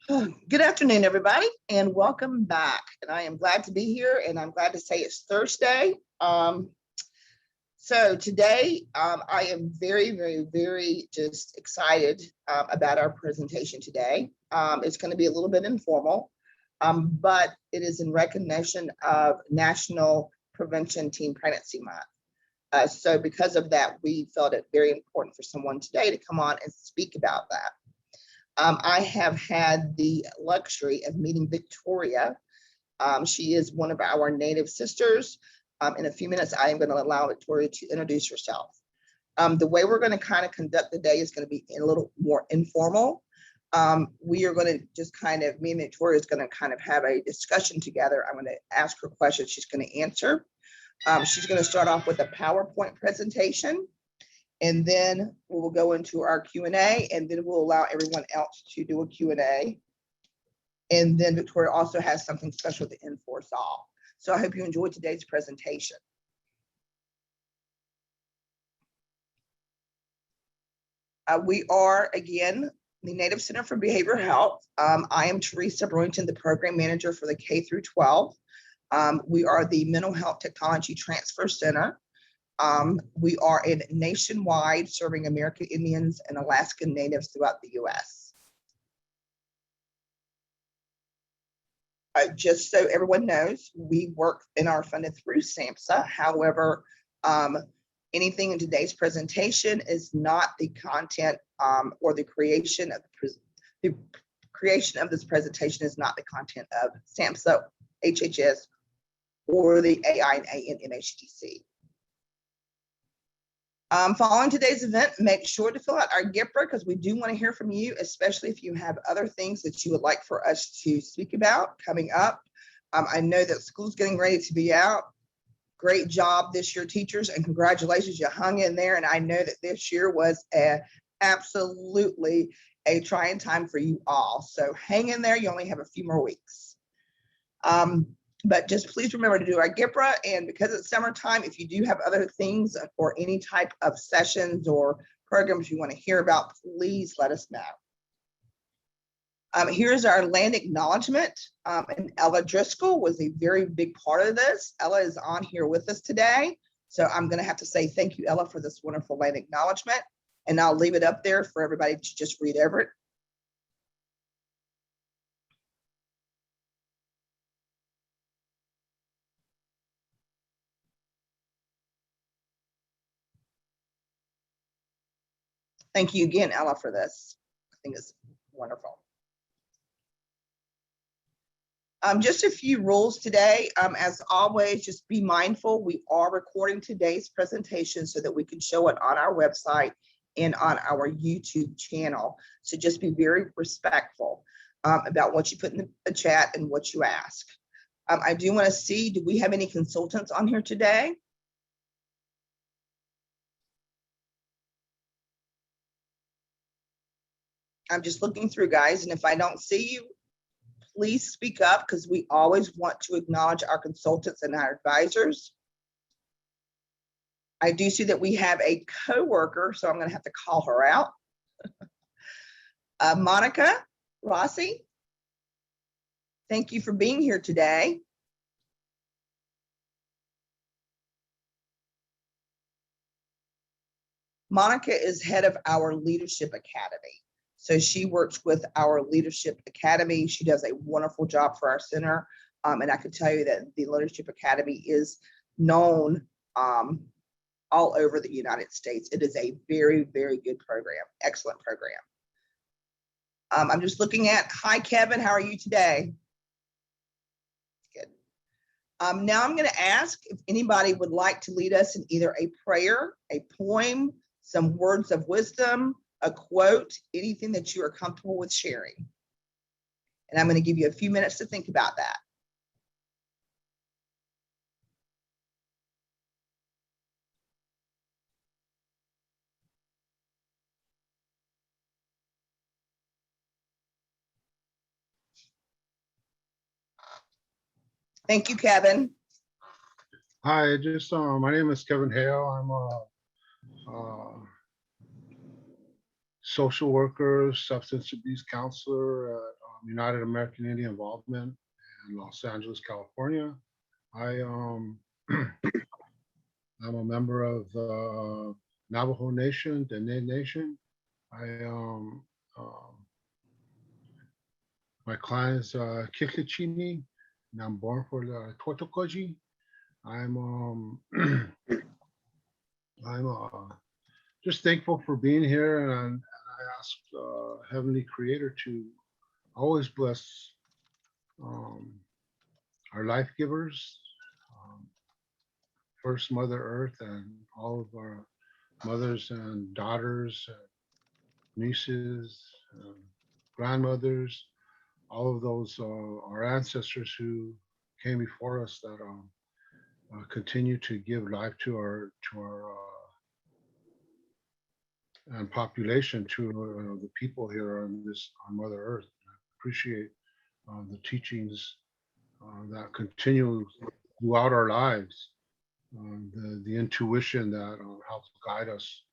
Good afternoon, everybody, and welcome back. And I am glad to be here, and I'm glad to say it's Thursday. So today, I am very just excited about our presentation today. It's going to be a little bit informal, but it is in recognition of National Prevention Teen Pregnancy Month. So because of that, we felt it very important for someone today to come on and speak about that. I have had the luxury of meeting Victoria. She is one of our Native sisters. In a few minutes, I am going to allow Victoria to introduce herself. The way we're going to kind of conduct the day is going to be a little more informal. We are going to just me and Victoria is going to kind of have a discussion together. I'm going to ask her questions. She's going to answer. She's going to start off with a PowerPoint presentation. And then we will go into our Q&A, and then we'll allow everyone else to do a Q&A. And then Victoria also has something special to end for us all. So I hope you enjoyed today's presentation. We are, again, the Native Center for Behavioral Health. I am Teresa Brewington, the program manager for the K through 12. We are the Mental Health Technology Transfer Center. We are nationwide serving American Indians and Alaskan Natives throughout the U.S. Just so everyone knows, we work and are funded through SAMHSA. However, anything in today's presentation is not the content or the creation of this presentation is not the content of SAMHSA, HHS, or the AI and NHTC. Following today's event, make sure to fill out our GIPRA because we do want to hear from you, especially if you have other things that you would like for us to speak about coming up. I know that school's getting ready to be out. Great job this year, teachers, and congratulations, you hung in there. And I know that this year was absolutely a trying time for you all. So hang in there. You only have a few more weeks. But just please remember to do our GIPRA, and because it's summertime, if you do have other things or any type of sessions or programs you want to hear about, please let us know. Here's our land acknowledgement, and Ella Driscoll was a very big part of this. Ella is on here with us today, so I'm going to have to say thank you, Ella, for this wonderful land acknowledgement, and I'll leave it up there for everybody to just read over it. Thank you again, Ella, for this. I think it's wonderful. Just a few rules today. As always, just be mindful. We are recording today's presentation so that we can show it on our website and on our YouTube channel. So just be very respectful about what you put in the chat and what you ask. I do want to see, do we have any consultants on here today? I'm just looking through, guys, and if I don't see you, please speak up because we always want to acknowledge our consultants and our advisors. I do see that we have a coworker, so I'm going to have to call her out. Monica Rossi, thank you for being here today. Monica is head of our Leadership Academy. So she works with our Leadership Academy. She does a wonderful job for our center. And I can tell you that the Leadership Academy is known all over the United States. It is a very good program, excellent program. I'm just looking at, hi, Kevin, how are you today? Good. Now I'm going to ask if anybody would like to lead us in either a prayer, a poem, some words of wisdom, a quote, anything that you are comfortable with sharing. And I'm going to give you a few minutes to think about that. Thank you, Kevin. Hi, just my name is Kevin Hale. I'm a social worker, substance abuse counselor at United American Indian Involvement in Los Angeles, California. I I'm a member of the Navajo Nation, the Dene Nation. I my clan is Kikachini, and I'm born for the Totokoji. I'm I'm just thankful for being here, and I ask Heavenly Creator to always bless um, our life givers, um, first Mother Earth, and all of our mothers and daughters, and nieces, and grandmothers, all of those our ancestors who came before us that continue to give life to our and population to the people here on this on Mother Earth. I appreciate the teachings that continue throughout our lives, the intuition that helps guide us.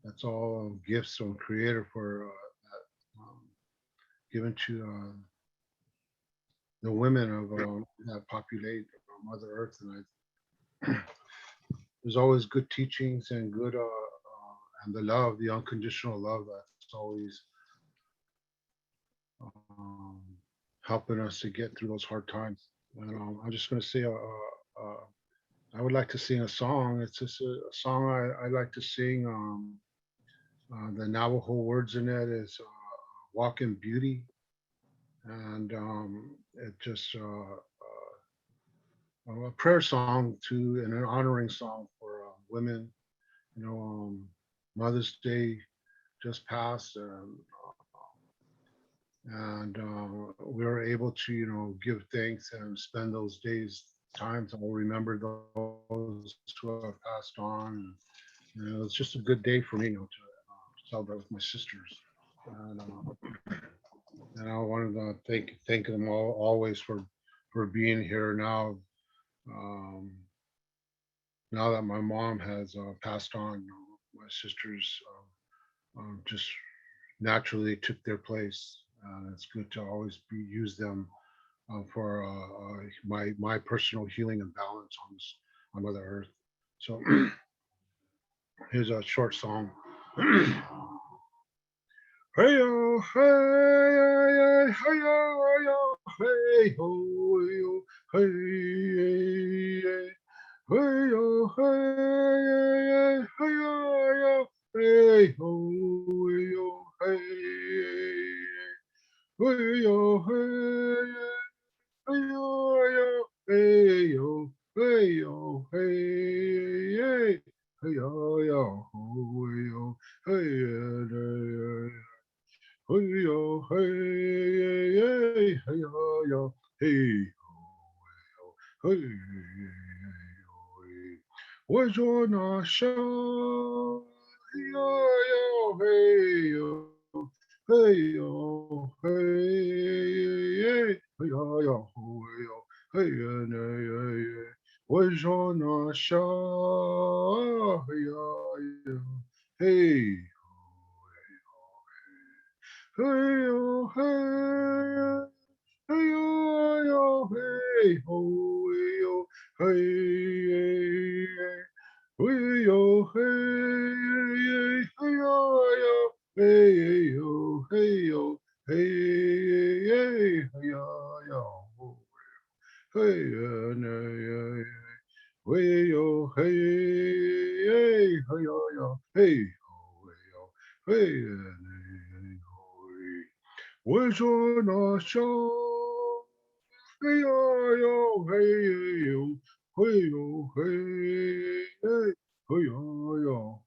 That's all gifts from Creator for that given to the women of that populate Mother Earth, and there's always good teachings and good and the love, the unconditional love that's always um, helping us to get through those hard times. And I'm just going to say, I would like to sing a song. It's just a song I like to sing. The Navajo words in it is "Walk in Beauty," and it just a prayer song to and an honoring song for women. You know, Mother's Day just passed, and we were able to, give thanks and spend those days, times. I'll remember those who have passed on. And, it's just a good day for me, to celebrate with my sisters. And, and I wanted to thank them all always for being here now. Um, Now that my mom has passed on, my sisters just naturally took their place. It's good to always use them for my personal healing and balance on Mother Earth. So here's a short song. Hey yo, hey, hey yo, hey ho, hey, hey yo, hey, hey yo, hey ho, hey, hey yo, hey, hey yo, hey yo, hey yo, hey, hey yo, hey yo, hey yo, hey, hey yo, hey, hey, was your not show? Hey yo, hey yo, hey yo, hey, hey yo, hey yo, was your not show? Hey yo, hey. Hey yo, hey, hey yo, hey ho, hey yo, hey, hey yo, hey, hey yo, hey yo, hey yo, hey, hey yo, hey yo, hey, hey yo, hey yo, hey. Where's your not show? Hey yo, hey yo, hey yo, hey, hey, hey yo,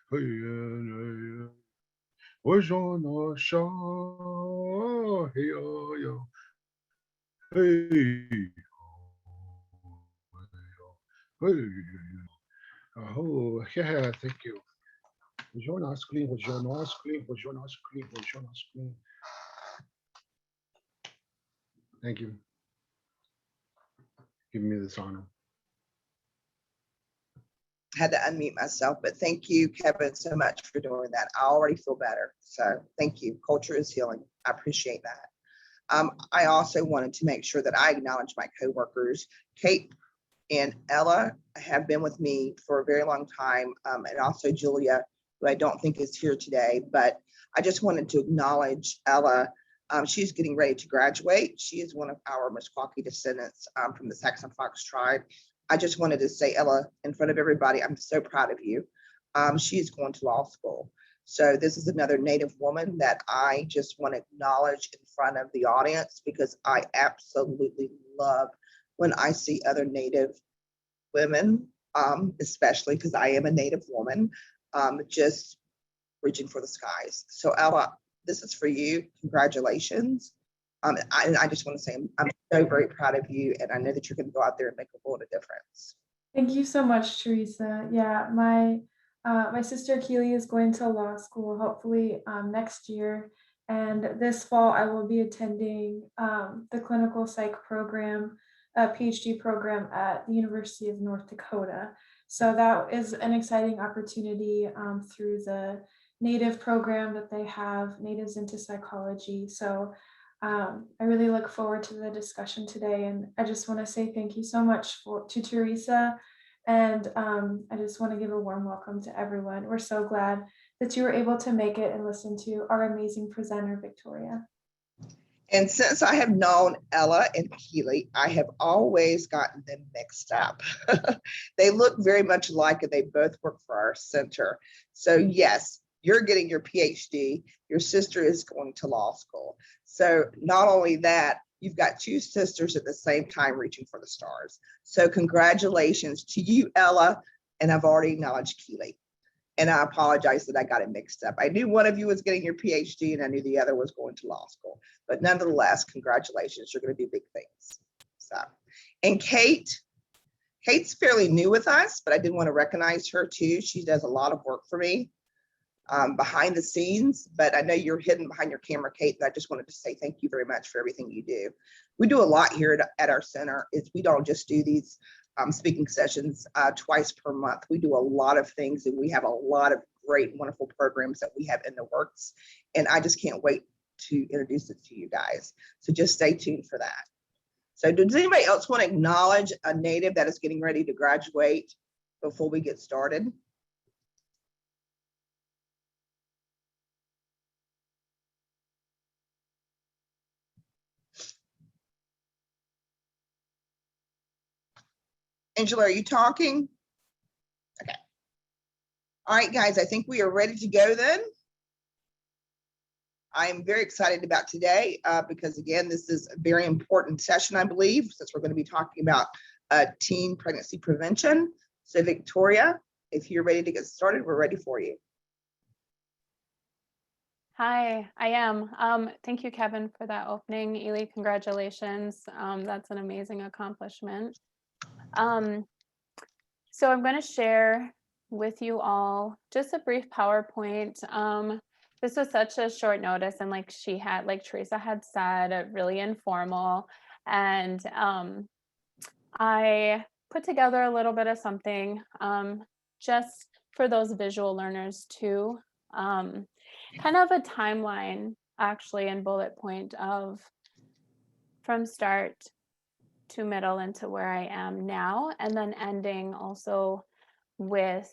hey yo, where's your not show? Hey yo, hey, hey. Oh, yeah, thank you. Was your not clean? Was your not clean? Was your not clean? Was your not clean? Thank you. Giving me this honor. had to unmute myself, but thank you, Kevin, so much for doing that. I already feel better. So thank you. Culture is healing. I appreciate that. I also wanted to make sure that I acknowledge my coworkers. Kate and Ella have been with me for a very long time, and also Julia, who I don't think is here today, but I just wanted to acknowledge Ella. She's getting ready to graduate. She is one of our Meskwaki descendants from the Saxon Fox tribe. I just wanted to say, Ella, in front of everybody, I'm so proud of you. She is going to law school. So this is another Native woman that I just want to acknowledge in front of the audience, because I absolutely love when I see other Native women, especially because I am a Native woman, just reaching for the skies. So Ella, this is for you. Congratulations. I just want to say I'm so very proud of you, and I know that you're going to go out there and make a world of difference. Thank you so much, Teresa. Yeah, my sister Keely is going to law school hopefully next year, and this fall I will be attending the clinical psych program, PhD program at the University of North Dakota. So that is an exciting opportunity through the Native program that they have, Natives into Psychology. So I really look forward to the discussion today, and I just want to say thank you so much to Teresa, and I just want to give a warm welcome to everyone. We're so glad that you were able to make it and listen to our amazing presenter, Victoria. And since I have known Ella and Keely, I have always gotten them mixed up. They look very much alike, and they both work for our center. So yes, you're getting your PhD. Your sister is going to law school. So not only that, you've got two sisters at the same time reaching for the stars. So congratulations to you, Ella, and I've already acknowledged Keely. And I apologize that I got it mixed up. I knew one of you was getting your PhD, and I knew the other was going to law school. But nonetheless, congratulations. You're going to do big things. So, and Kate's fairly new with us, but I did want to recognize her too. She does a lot of work for me behind the scenes, but I know you're hidden behind your camera, Kate, and I just wanted to say thank you very much for everything you do. We do a lot here at our center. We don't just do these speaking sessions twice per month. We do a lot of things, and we have a lot of great, wonderful programs that we have in the works, and I just can't wait to introduce it to you guys. So just stay tuned for that. So does anybody else want to acknowledge a Native that is getting ready to graduate before we get started? Angela, are you talking? Okay. All right, guys, I think we are ready to go then. I am very excited about today because, again, this is a very important session, I believe, since we're going to be talking about teen pregnancy prevention. So, Victoria, if you're ready to get started, we're ready for you. Hi, I am. Thank you, Kevin, for that opening. Ely, congratulations. That's an amazing accomplishment. So I'm going to share with you all just a brief PowerPoint. This was such a short notice, and like Teresa had said, really informal. And I put together a little bit of something just for those visual learners too. Kind of a timeline, actually, and bullet point of from start to middle into where I am now, and then ending also with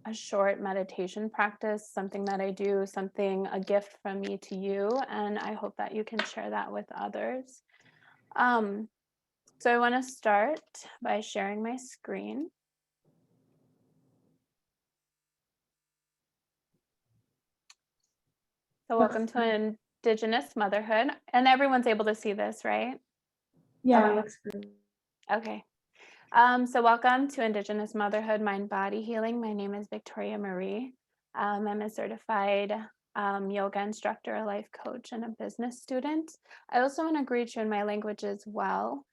a short meditation practice, something that I do, a gift from me to you, and I hope that you can share that with others. So I want to start by sharing my screen. So welcome to Indigenous Motherhood, and everyone's able to see this, right? Yeah, okay. Looks good. Okay. So welcome to Indigenous Motherhood, Mind, Body Healing. My name is Victoria Marie. I'm a certified yoga instructor, a life coach, and a business student. I also want to greet you in my language as well.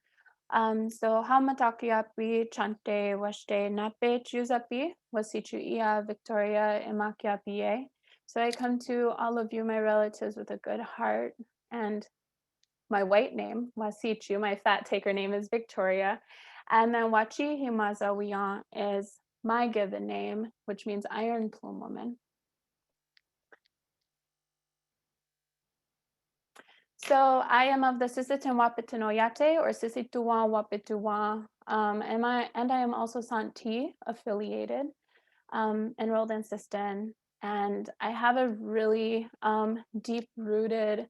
So Hamatakiapi, Chante, Washte, Nape, Chuzapi, Wasichu Ia, Victoria, Imakiapi. So I come to all of you, my relatives, with a good heart, and my white name, Wasichu, my fat taker name is Victoria. And then Wachihi Mazawiyan is my given name, which means iron plume woman. So I am of the Sisseton Wapiti Oyate, or Sissetuan Wapituan, and I am also Santee affiliated, enrolled in Sisseton, and I have a really deep-rooted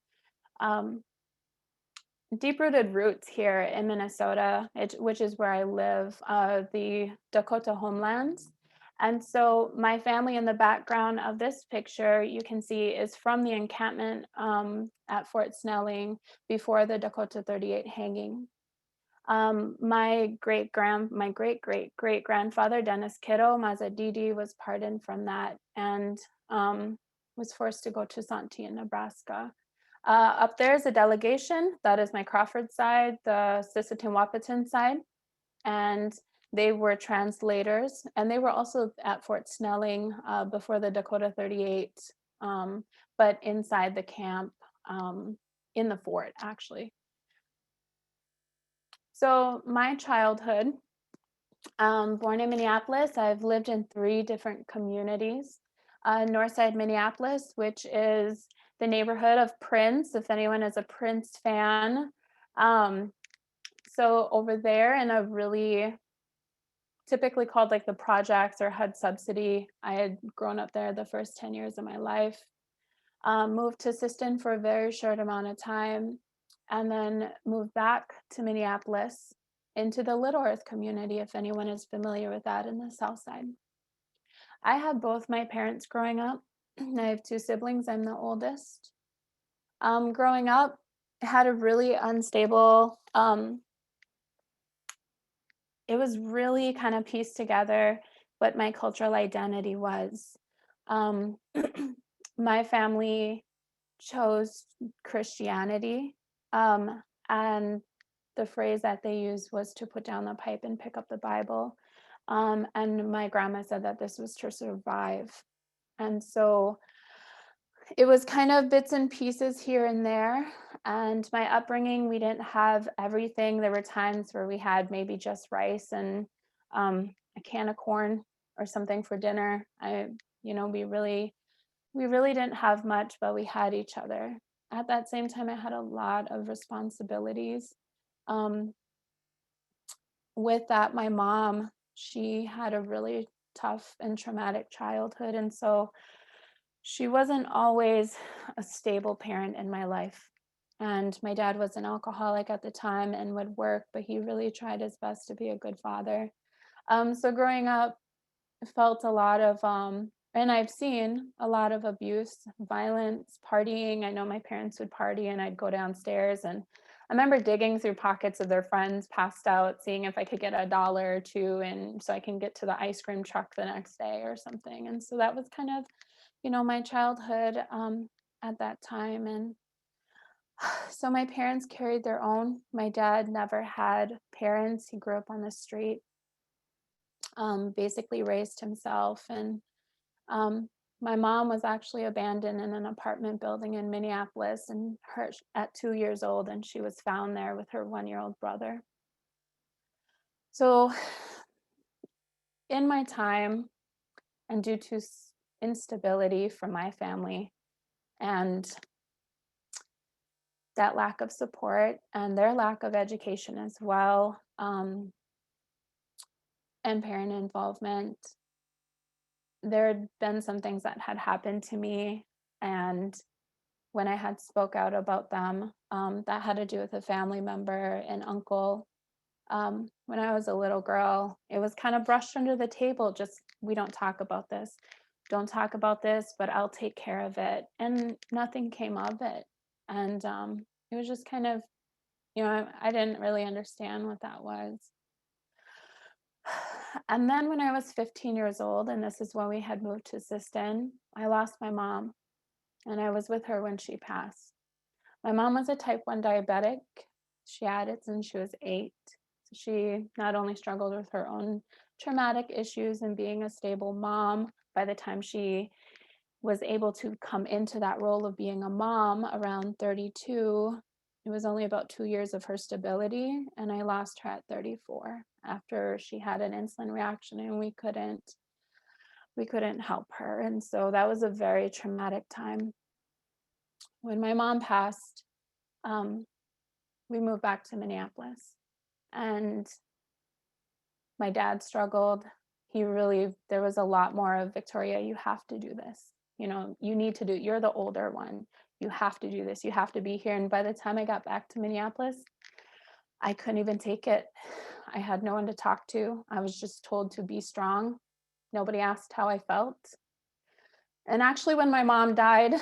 roots here in Minnesota, which is where I live, the Dakota homelands. And so my family in the background of this picture, you can see, is from the encampment at Fort Snelling before the Dakota 38 hanging. My great great grandfather, Dennis Kiddo Mazadidi, was pardoned from that and was forced to go to Santee in Nebraska. Up there is a delegation. That is my Crawford side, the Sisseton Wahpeton side. And they were translators. And they were also at Fort Snelling before the Dakota 38, but inside the camp, in the fort, actually. So my childhood, born in Minneapolis, I've lived in 3 different communities. Northside Minneapolis, which is the neighborhood of Prince, if anyone is a Prince fan. So over there in a really typically called like the projects or HUD subsidy, I had grown up there the first 10 years of my life. Moved to Sisseton for a very short amount of time, and then moved back to Minneapolis into the Little Earth community, if anyone is familiar with that, in the South Side. I had both my parents growing up. I have 2 siblings. I'm the oldest. Growing up, I had a really unstable, it was really kind of pieced together what my cultural identity was. My family chose Christianity, and the phrase that they used was to put down the pipe and pick up the Bible. And my grandma said that this was to survive. And so it was kind of bits and pieces here and there. And my upbringing, we didn't have everything. There were times where we had maybe just rice and a can of corn or something for dinner. We really didn't have much, but we had each other. At that same time, I had a lot of responsibilities. With that, my mom, she had a really tough and traumatic childhood. And so she wasn't always a stable parent in my life. And my dad was an alcoholic at the time and would work, but he really tried his best to be a good father. So growing up, I felt a lot of, and I've seen a lot of abuse, violence, partying. I know my parents would party and I'd go downstairs, and I remember digging through pockets of their friends passed out, seeing if I could get $1 or 2, and so I can get to the ice cream truck the next day or something. And so that was kind of, my childhood at that time. And so my parents carried their own. My dad never had parents. He grew up on the street, basically raised himself. And my mom was actually abandoned in an apartment building in Minneapolis, and her at 2 years old, and she was found there with her 1-year-old brother. So in my time, and due to instability from my family and that lack of support and their lack of education as well, and parent involvement, there had been some things that had happened to me. And when I had spoke out about them, that had to do with a family member, an uncle. When I was a little girl, it was kind of brushed under the table. Just, we don't talk about this. Don't talk about this, but I'll take care of it. And nothing came of it. And it was just kind of, I didn't really understand what that was. And then when I was 15 years old, and this is when we had moved to Sisseton, I lost my mom, and I was with her when she passed. My mom was a type 1 diabetic. She had it since she was 8. So she not only struggled with her own traumatic issues and being a stable mom, by the time she was able to come into that role of being a mom around 32, it was only about 2 years of her stability, and I lost her at 34 after she had an insulin reaction, and we couldn't help her. And so that was a very traumatic time. When my mom passed, um, we moved back to Minneapolis, and my dad struggled. There was a lot more of, Victoria, you have to do this. You need to you're the older one. You have to do this. You have to be here. And by the time I got back to Minneapolis, I couldn't even take it. I had no one to talk to. I was just told to be strong. Nobody asked how I felt. And actually, when my mom died,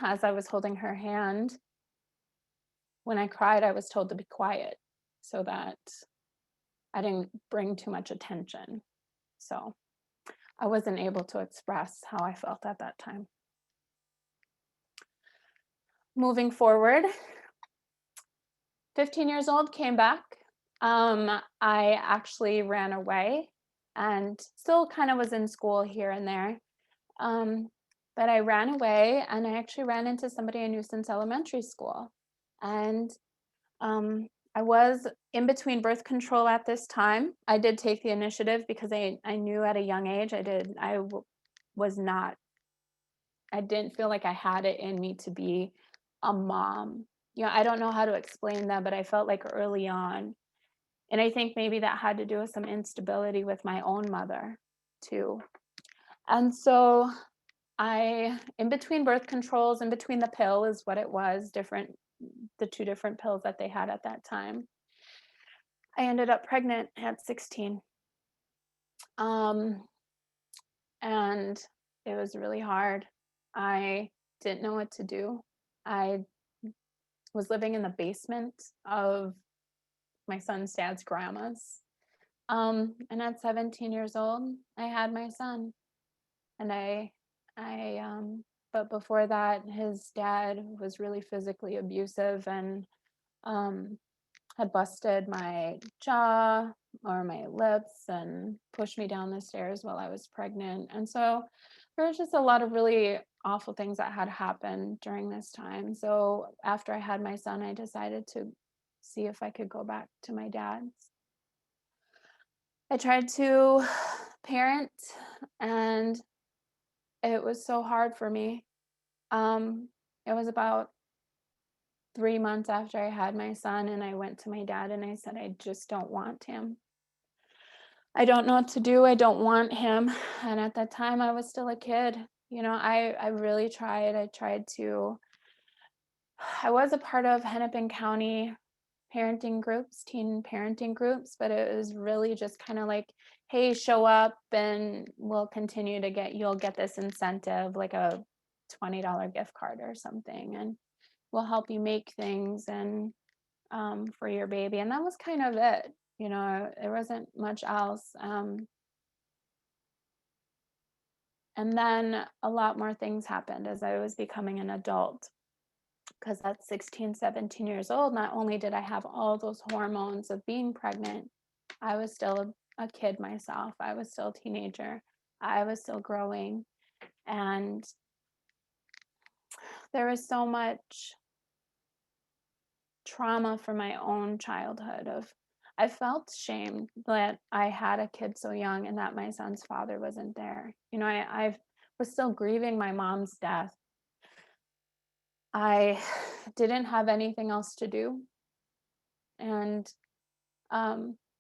as I was holding her hand, when I cried, I was told to be quiet so that I didn't bring too much attention. So I wasn't able to express how I felt at that time. Moving forward, 15 years old, came back. I actually ran away and still kind of was in school here and there. But I ran away, and I actually ran into somebody I knew since elementary school. And I was in between birth control at this time. I did take the initiative because I knew at a young age I didn't feel like I had it in me to be a mom. I don't know how to explain that, but I felt like early on. And I think maybe that had to do with some instability with my own mother too. And so in between birth controls, in between the pill is what it was, the 2 different pills that they had at that time, I ended up pregnant at 16. Um, and it was really hard. I didn't know what to do. I was living in the basement of my son's dad's grandma's. And at 17 years old, I had my son. And but before that, his dad was really physically abusive and had busted my jaw or my lips and pushed me down the stairs while I was pregnant. And so there was just a lot of really awful things that had happened during this time. So after I had my son, I decided to see if I could go back to my dad's. I tried to parent, and it was so hard for me. It was about 3 months after I had my son, and I went to my dad and I said, I just don't want him. I don't know what to do. I don't want him. And at that time, I was still a kid. I really tried. I was a part of Hennepin County parenting groups, teen parenting groups, but it was really just kind of like, hey, show up and you'll get this incentive, like a $20 gift card or something, and we'll help you make things and for your baby. And that was kind of it. There wasn't much else. And then a lot more things happened as I was becoming an adult. Because at 16, 17 years old, not only did I have all those hormones of being pregnant, I was still a kid myself. I was still a teenager. I was still growing. And there was so much trauma from my own childhood I felt shame that I had a kid so young and that my son's father wasn't there. I was still grieving my mom's death. I didn't have anything else to do. And,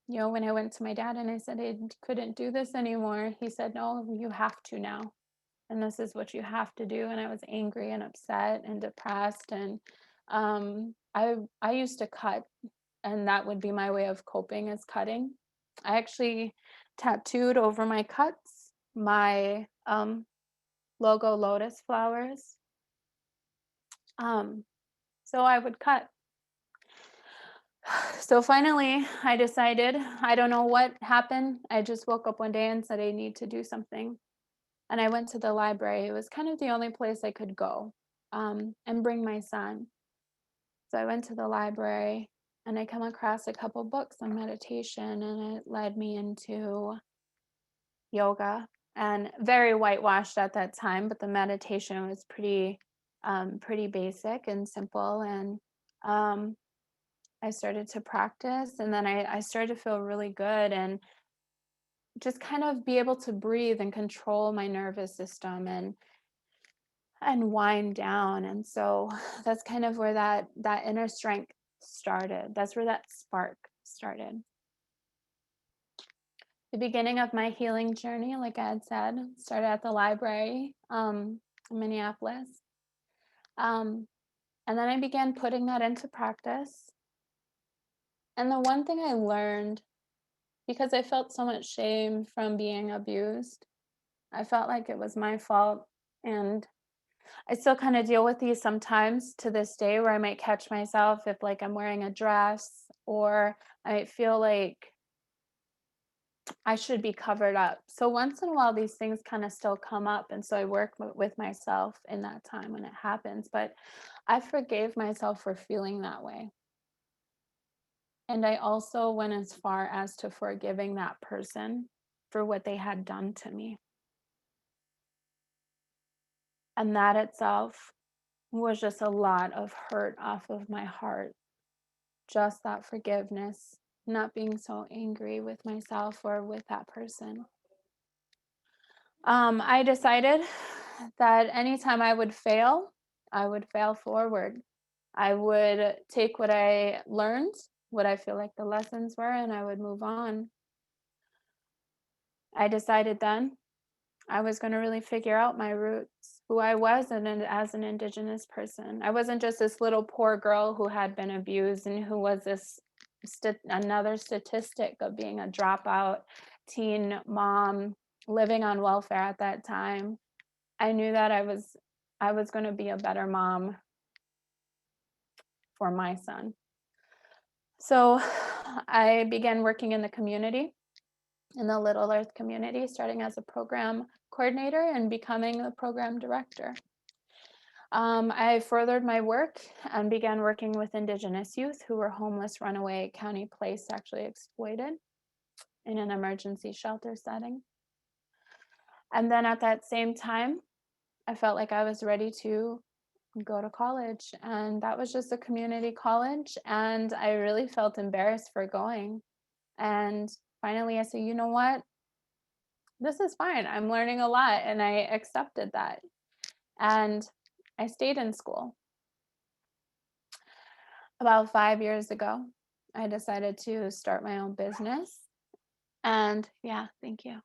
when I went to my dad and I said I couldn't do this anymore, he said, no, you have to now. And this is what you have to do. And I was angry and upset and depressed. And I used to cut, and that would be my way of coping, is cutting. I actually tattooed over my cuts my logo lotus flowers. So I would cut. So finally, I decided, I don't know what happened. I just woke up one day and said, I need to do something. And I went to the library. It was kind of the only place I could go and bring my son. So I went to the library and I come across a couple books on meditation, and it led me into yoga, and very whitewashed at that time, but the meditation was pretty basic and simple. And I started to practice, and then I started to feel really good and just kind of be able to breathe and control my nervous system and wind down. And so that's kind of where that inner strength started. That's where that spark started. The beginning of my healing journey, like I had said, started at the library in Minneapolis. Um, and then I began putting that into practice. And the one thing I learned, because I felt so much shame from being abused, I felt like it was my fault. And I still kind of deal with these sometimes to this day, where I might catch myself if like I'm wearing a dress, or I might feel like I should be covered up. So once in a while, these things kind of still come up. And so I work with myself in that time when it happens. But I forgave myself for feeling that way. And I also went as far as to forgiving that person for what they had done to me. And that itself was just a lot of hurt off of my heart. Just that forgiveness, not being so angry with myself or with that person. I decided that anytime I would fail forward. I would take what I learned, what I feel like the lessons were, and I would move on. I decided then I was going to really figure out my roots, who I was as an Indigenous person. I wasn't just this little poor girl who had been abused and who was this another statistic of being a dropout teen mom living on welfare at that time. I knew that I was going to be a better mom for my son. So I began working in the community, in the Little Earth community, starting as a program coordinator and becoming the program director. I furthered my work and began working with Indigenous youth who were homeless, runaway, county placed, actually exploited in an emergency shelter setting. And then at that same time, I felt like I was ready to go to college. And that was just a community college. And I really felt embarrassed for going. And finally, I said, you know what? This is fine. I'm learning a lot. And I accepted that. And I stayed in school. About 5 years ago, I decided to start my own business. And yeah, thank you.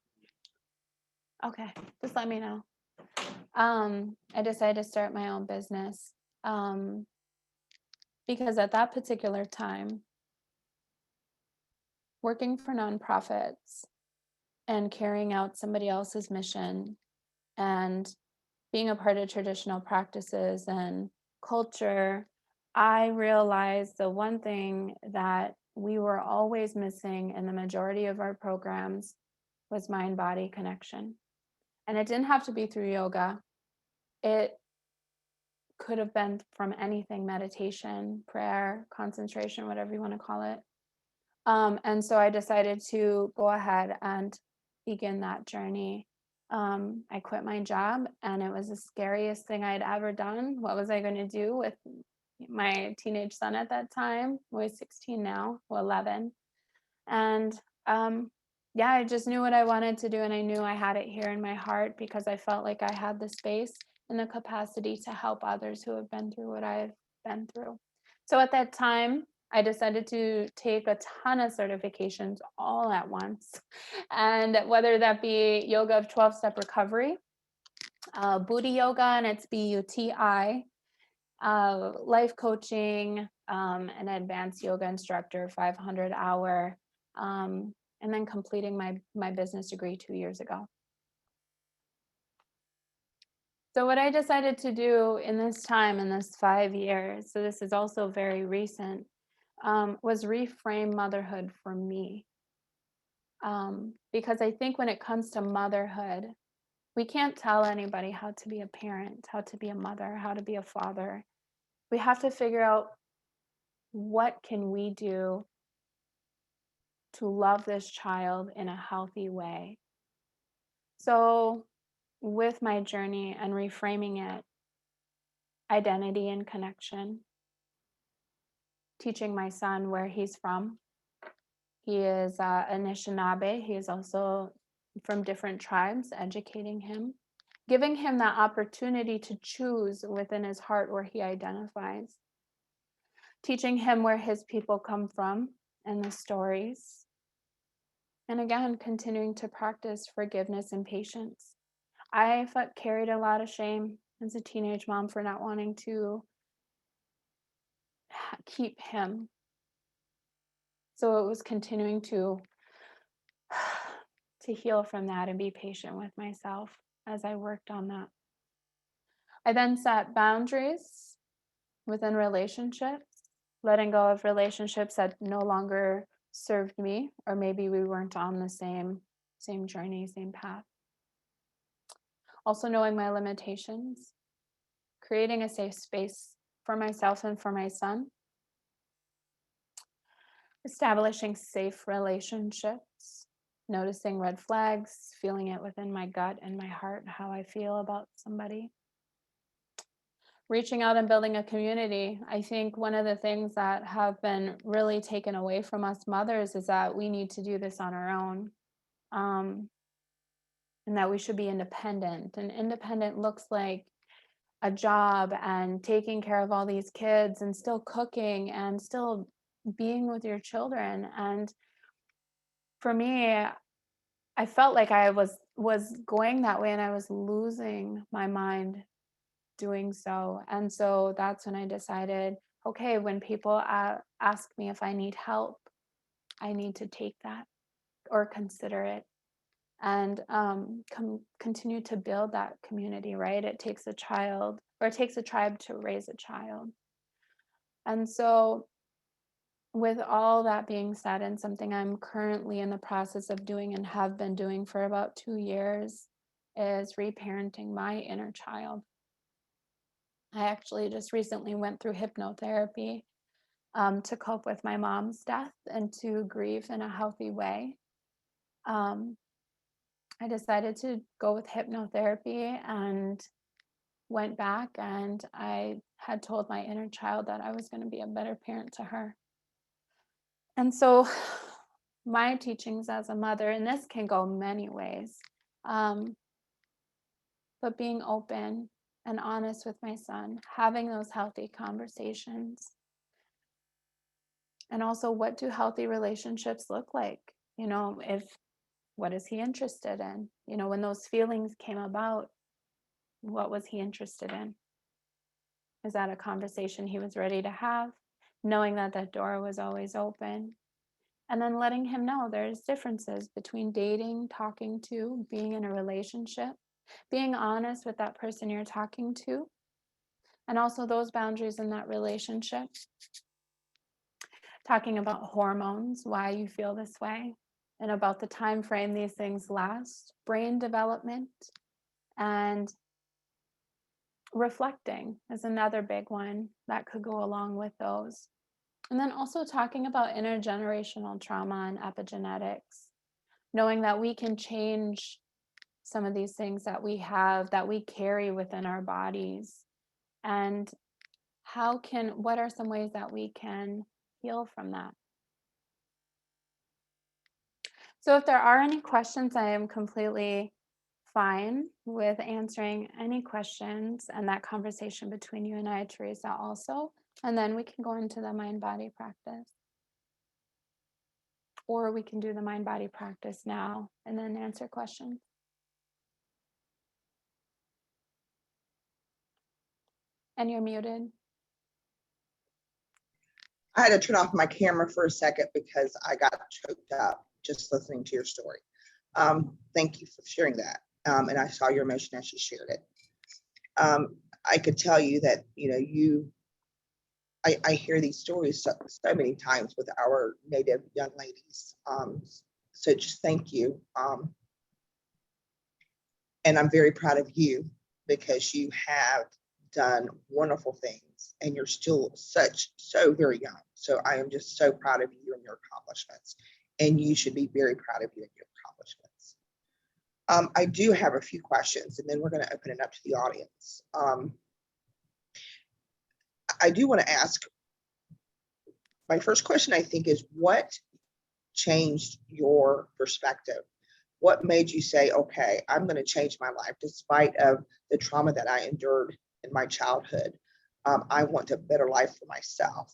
Okay, just let me know. I decided to start my own business because at that particular time, working for nonprofits and carrying out somebody else's mission and being a part of traditional practices and culture, I realized the one thing that we were always missing in the majority of our programs was mind-body connection. And it didn't have to be through yoga. It could have been from anything: meditation, prayer, concentration, whatever you want to call it. And so I decided to go ahead and begin that journey. I quit my job, and it was the scariest thing I'd ever done. What was I going to do with my teenage son at that time, who is 16 now, well, 11? And yeah, I just knew what I wanted to do, and I knew I had it here in my heart because I felt like I had the space and the capacity to help others who have been through what I've been through. So at that time, I decided to take a ton of certifications all at once. And whether that be yoga of 12-step recovery, booty yoga, and it's BUTI, life coaching, an advanced yoga instructor, 500-hour, and then completing my business degree 2 years ago. So what I decided to do in this time, in this 5 years, so this is also very recent, was reframe motherhood for me. Because I think when it comes to motherhood, we can't tell anybody how to be a parent, how to be a mother, how to be a father. We have to figure out, what can we do to love this child in a healthy way? So with my journey and reframing it, identity and connection, teaching my son where he's from. He is Anishinaabe. He is also from different tribes, educating him, giving him that opportunity to choose within his heart where he identifies, teaching him where his people come from and the stories. And again, continuing to practice forgiveness and patience. I carried a lot of shame as a teenage mom for not wanting to keep him. So it was continuing to heal from that and be patient with myself as I worked on that. I then set boundaries within relationships, letting go of relationships that no longer served me, or maybe we weren't on the same journey, same path. Also knowing my limitations, creating a safe space for myself and for my son, establishing safe relationships, noticing red flags, feeling it within my gut and my heart, how I feel about somebody. Reaching out and building a community. I think one of the things that have been really taken away from us mothers is that we need to do this on our own. And that we should be independent. And independent looks like a job and taking care of all these kids and still cooking and still being with your children. And for me, I felt like I was going that way and I was losing my mind doing so. And so that's when I decided, okay, when people ask me if I need help, I need to take that or consider it and continue to build that community, right? It takes a child, or it takes a tribe to raise a child. And so with all that being said, and something I'm currently in the process of doing and have been doing for about 2 years, is reparenting my inner child. I actually just recently went through hypnotherapy to cope with my mom's death and to grieve in a healthy way. I decided to go with hypnotherapy and went back, and I had told my inner child that I was going to be a better parent to her. And so my teachings as a mother, and this can go many ways, but being open and honest with my son, having those healthy conversations. And also, what do healthy relationships look like? What is he interested in? When those feelings came about, what was he interested in? Is that a conversation he was ready to have? Knowing that that door was always open. And then letting him know there's differences between dating, talking to, being in a relationship, being honest with that person you're talking to, and also those boundaries in that relationship. Talking about hormones, why you feel this way, and about the time frame these things last, brain development, and reflecting is another big one that could go along with those. And then also talking about intergenerational trauma and epigenetics, knowing that we can change some of these things that we have, that we carry within our bodies, and what are some ways that we can heal from that? So if there are any questions, I am completely fine with answering any questions and that conversation between you and I, Teresa, also. And then we can go into the mind-body practice. Or we can do the mind-body practice now and then answer questions. And you're muted. I had to turn off my camera for a second because I got choked up just listening to your story. Thank you for sharing that. And I saw your emotion as you shared it. I could tell you that, I hear these stories so many times with our Native young ladies. So just thank you. And I'm very proud of you because you have done wonderful things and you're still so very young. So I am just so proud of you and your accomplishments. And you should be very proud of you and your accomplishments. I do have a few questions and then we're going to open it up to the audience. I do want to ask, my first question, I think, is what changed your perspective? What made you say, okay, I'm going to change my life despite of the trauma that I endured in my childhood? I want a better life for myself.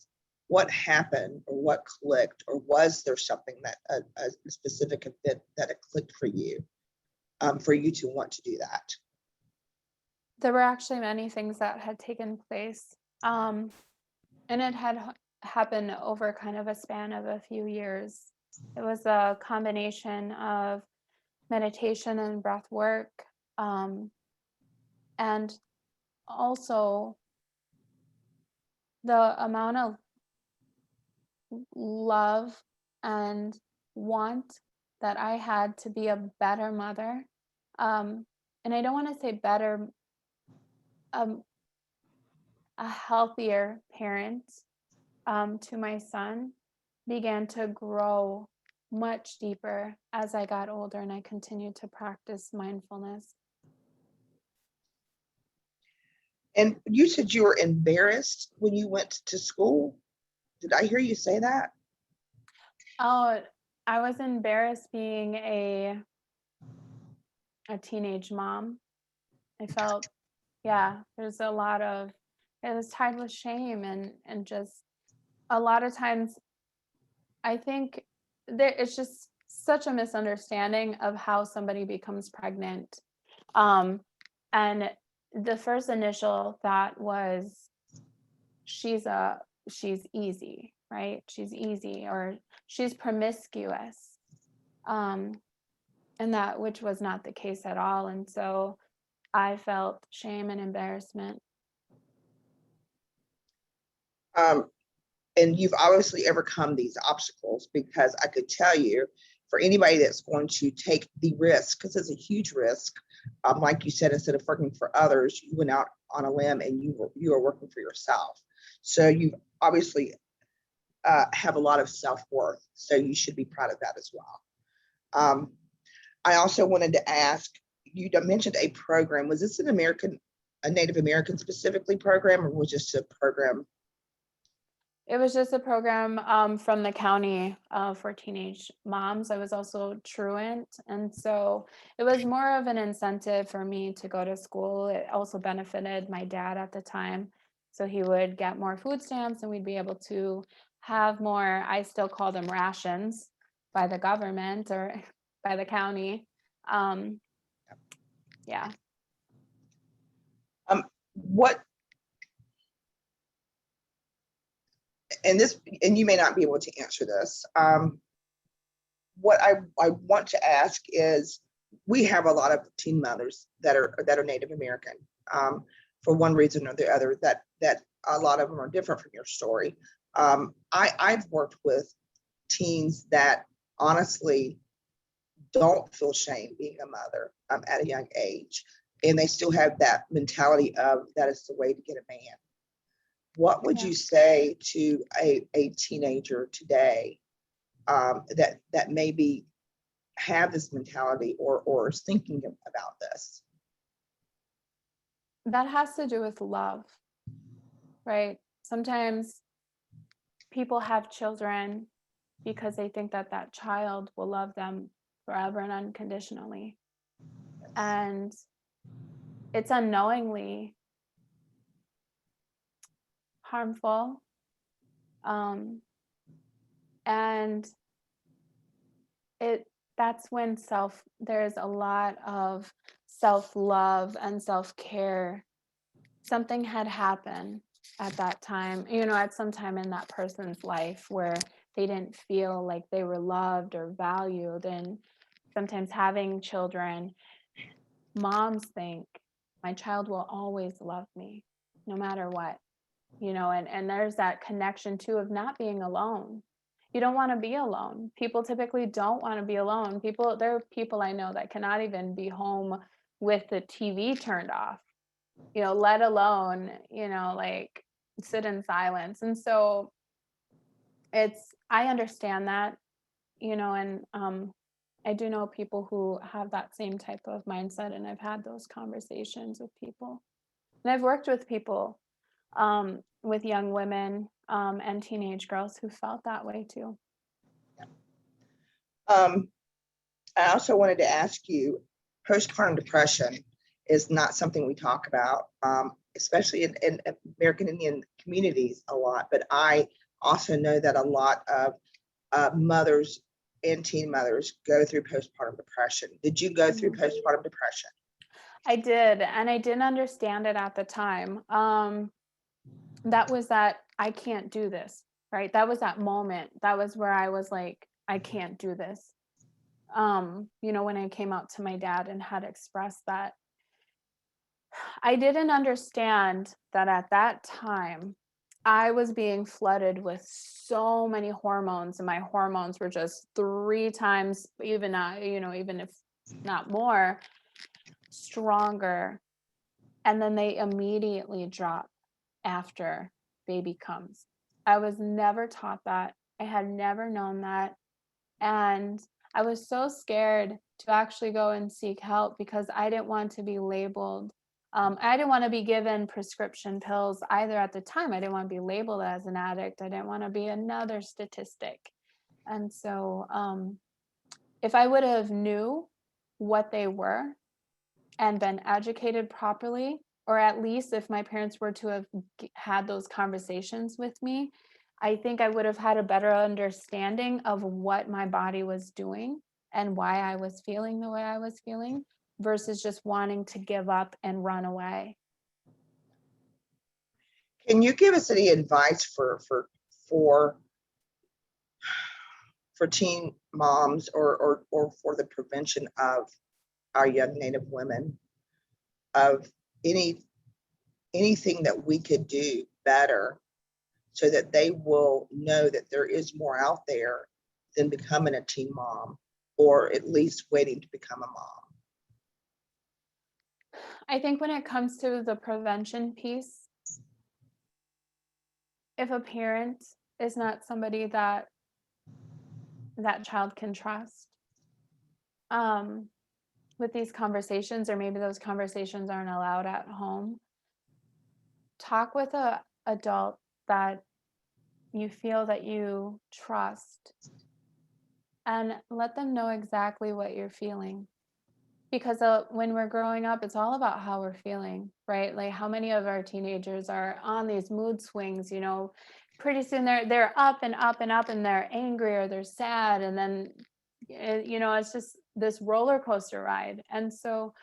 What happened, or what clicked, or was there something that a specific event that it clicked for you to want to do that? There were actually many things that had taken place. And it had happened over kind of a span of a few years. It was a combination of meditation and breath work, and also the amount of love and want that I had to be a better mother. And I don't want to say better, um, a healthier parent, to my son began to grow much deeper as I got older and I continued to practice mindfulness. And you said you were embarrassed when you went to school. Did I hear you say that? Oh, I was embarrassed being a teenage mom. I felt, yeah, there's a lot of, it was tied with shame and just a lot of times I think there it's just such a misunderstanding of how somebody becomes pregnant. Um, and the first initial thought was she's a she's easy, right? She's easy or she's promiscuous. Um, and that which was not the case at all. And so I felt shame and embarrassment. Um, and you've obviously overcome these obstacles, because I could tell you, for anybody that's going to take the risk, because it's a huge risk, like you said, instead of working for others, you went out on a limb and you are working for yourself. So you obviously have a lot of self-worth. So you should be proud of that as well. I also wanted to ask, you mentioned a program. Was this a Native American specifically program, or was just a program? It was just a program from the county for teenage moms. I was also truant. And so it was more of an incentive for me to go to school. It also benefited my dad at the time. So he would get more food stamps and we'd be able to have more, I still call them rations by the government or by the county. Um, yeah. What, and you may not be able to answer this. What I want to ask is, we have a lot of teen mothers that are Native American, for one reason or the other, that a lot of them are different from your story. I've worked with teens that honestly don't feel shame being a mother at a young age, and they still have that mentality of that is the way to get a man. What would Yeah. you say to a teenager today, that maybe have this mentality, or is thinking about this? That has to do with love, right? Sometimes people have children because they think that that child will love them forever and unconditionally. And it's unknowingly harmful. Um, and it that's when there's a lot of self-love and self-care. Something had happened at that time, at some time in that person's life where they didn't feel like they were loved or valued. And sometimes having children, moms think my child will always love me no matter what, and there's that connection too of not being alone. You don't want to be alone. People typically don't want to be alone. There are people I know that cannot even be home with the TV turned off, let alone, like sit in silence. And so I understand that, and I do know people who have that same type of mindset, and I've had those conversations with people. And I've worked with people with young women and teenage girls who felt that way too. I also wanted to ask you, postpartum depression is not something we talk about, especially in American Indian communities a lot, but I also know that a lot of mothers and teen mothers go through postpartum depression. Did you go through postpartum depression? I did, and I didn't understand it at the time. That was that I can't do this, right? That was that moment. That was where I was like, I can't do this. When I came out to my dad and had expressed that, I didn't understand that at that time I was being flooded with so many hormones, and my hormones were just 3 times, even not, even if not more, stronger. And then they immediately drop after baby comes. I was never taught that. I had never known that. And I was so scared to actually go and seek help because I didn't want to be labeled. I didn't want to be given prescription pills either at the time. I didn't want to be labeled as an addict. I didn't want to be another statistic. And so if I would have knew what they were and been educated properly, or at least if my parents were to have had those conversations with me, I think I would have had a better understanding of what my body was doing and why I was feeling the way I was feeling versus just wanting to give up and run away. Can you give us any advice for teen moms or for the prevention of our young Native women, of anything that we could do better so that they will know that there is more out there than becoming a teen mom, or at least waiting to become a mom? I think when it comes to the prevention piece, if a parent is not somebody that child can trust, with these conversations, or maybe those conversations aren't allowed at home, talk with a adult that you feel that you trust and let them know exactly what you're feeling. Because when we're growing up, it's all about how we're feeling, right? Like how many of our teenagers are on these mood swings, pretty soon they're up and up and up, and they're angry or they're sad, and then it's just this roller coaster ride. And so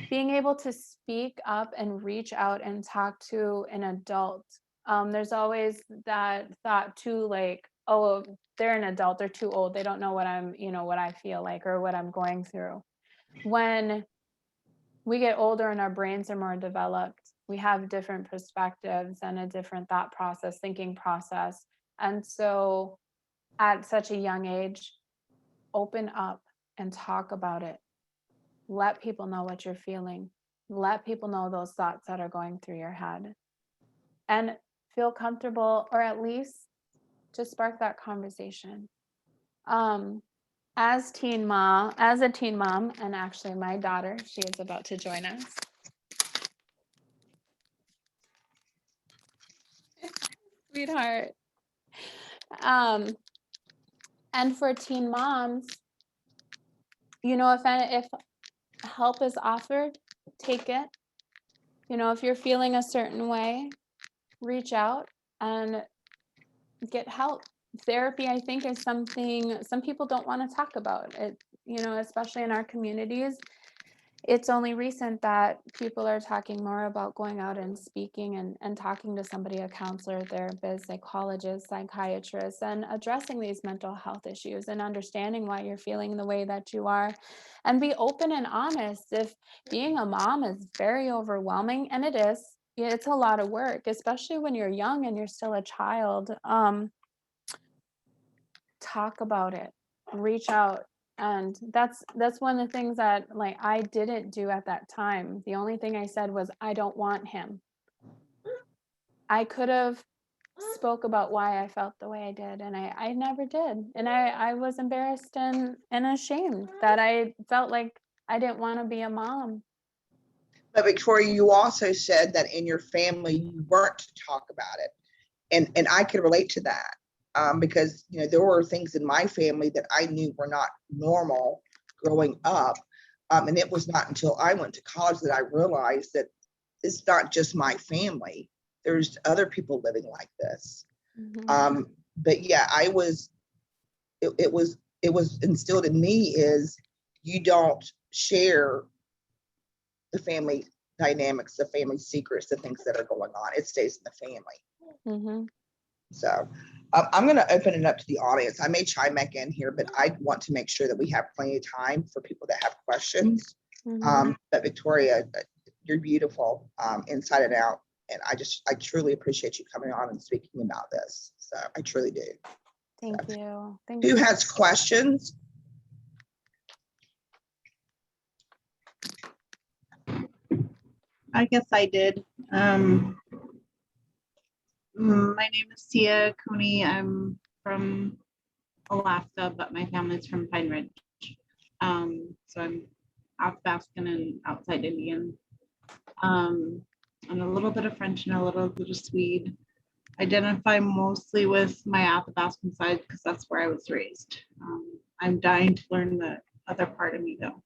being able to speak up and reach out and talk to an adult, there's always that thought too, like, oh, they're an adult, they're too old, they don't know what what I feel like or what I'm going through. When we get older and our brains are more developed, we have different perspectives and a different thought process, thinking process. And so at such a young age, open up and talk about it. Let people know what you're feeling. Let people know those thoughts that are going through your head. And feel comfortable, or at least just spark that conversation. As a teen mom, and actually my daughter, she is about to join us. Sweetheart. And for teen moms, if help is offered, take it. If you're feeling a certain way, reach out and get help. Therapy, I think, is something some people don't want to talk about. It, especially in our communities. It's only recent that people are talking more about going out and speaking and talking to somebody, a counselor, therapist, psychologist, psychiatrist, and addressing these mental health issues and understanding why you're feeling the way that you are, and be open and honest. If being a mom is very overwhelming, and it is, it's a lot of work, especially when you're young and you're still a child, talk about it, reach out. And that's one of the things that, like, I didn't do at that time. The only thing I said was, I don't want him. I could have spoke about why I felt the way I did, and I never did. And I was embarrassed and ashamed that I felt like I didn't want to be a mom. But Victoria, you also said that in your family you weren't to talk about it. and I could relate to that, because, you know, there were things in my family that I knew were not normal growing up. And it was not until I went to college that I realized that it's not just my family. There's other people living like this. But yeah, it was instilled in me is you don't share the family dynamics, the family secrets, the things that are going on. It stays in the family. So I'm going to open it up to the audience. I may chime back in here, but I want to make sure that we have plenty of time for people that have questions. But Victoria, you're beautiful, inside and out. And I truly appreciate you coming on and speaking about this. So I truly do. Thank you. Who has questions? I guess I did. My name is Tia Cooney. I'm from Alaska, but my family's from Pine Ridge. So I'm Athabascan and outside Indian. And a little bit of French and a little bit of Swede. Identify mostly with my Athabascan side because that's where I was raised. I'm dying to learn the other part of me though.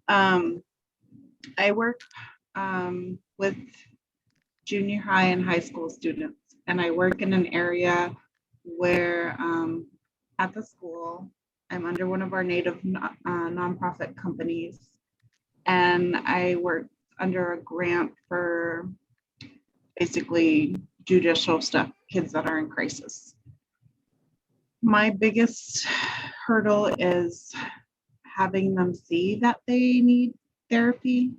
I work with junior high and high school students, and I work in an area where at the school, I'm under one of our Native nonprofit companies, and I work under a grant for basically judicial stuff, kids that are in crisis. My biggest hurdle is having them see that they need therapy,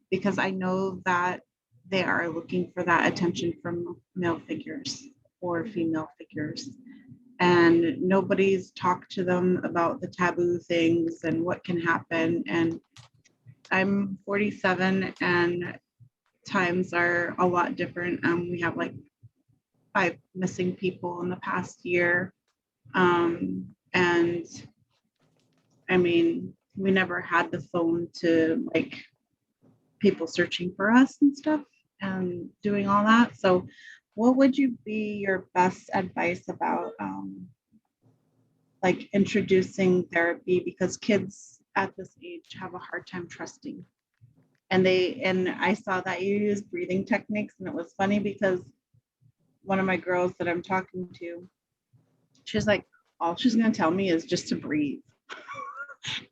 because I know that they are looking for that attention from male figures or female figures. And nobody's talked to them about the taboo things and what can happen. And I'm 47 and times are a lot different. We have like 5 missing people in the past year. And I mean, we never had the phone to like people searching for us and stuff and doing all that. So what would you be your best advice about like introducing therapy, because kids at this age have a hard time trusting. And I saw that you use breathing techniques, and it was funny because one of my girls that I'm talking to, she's like, all she's going to tell me is just to breathe.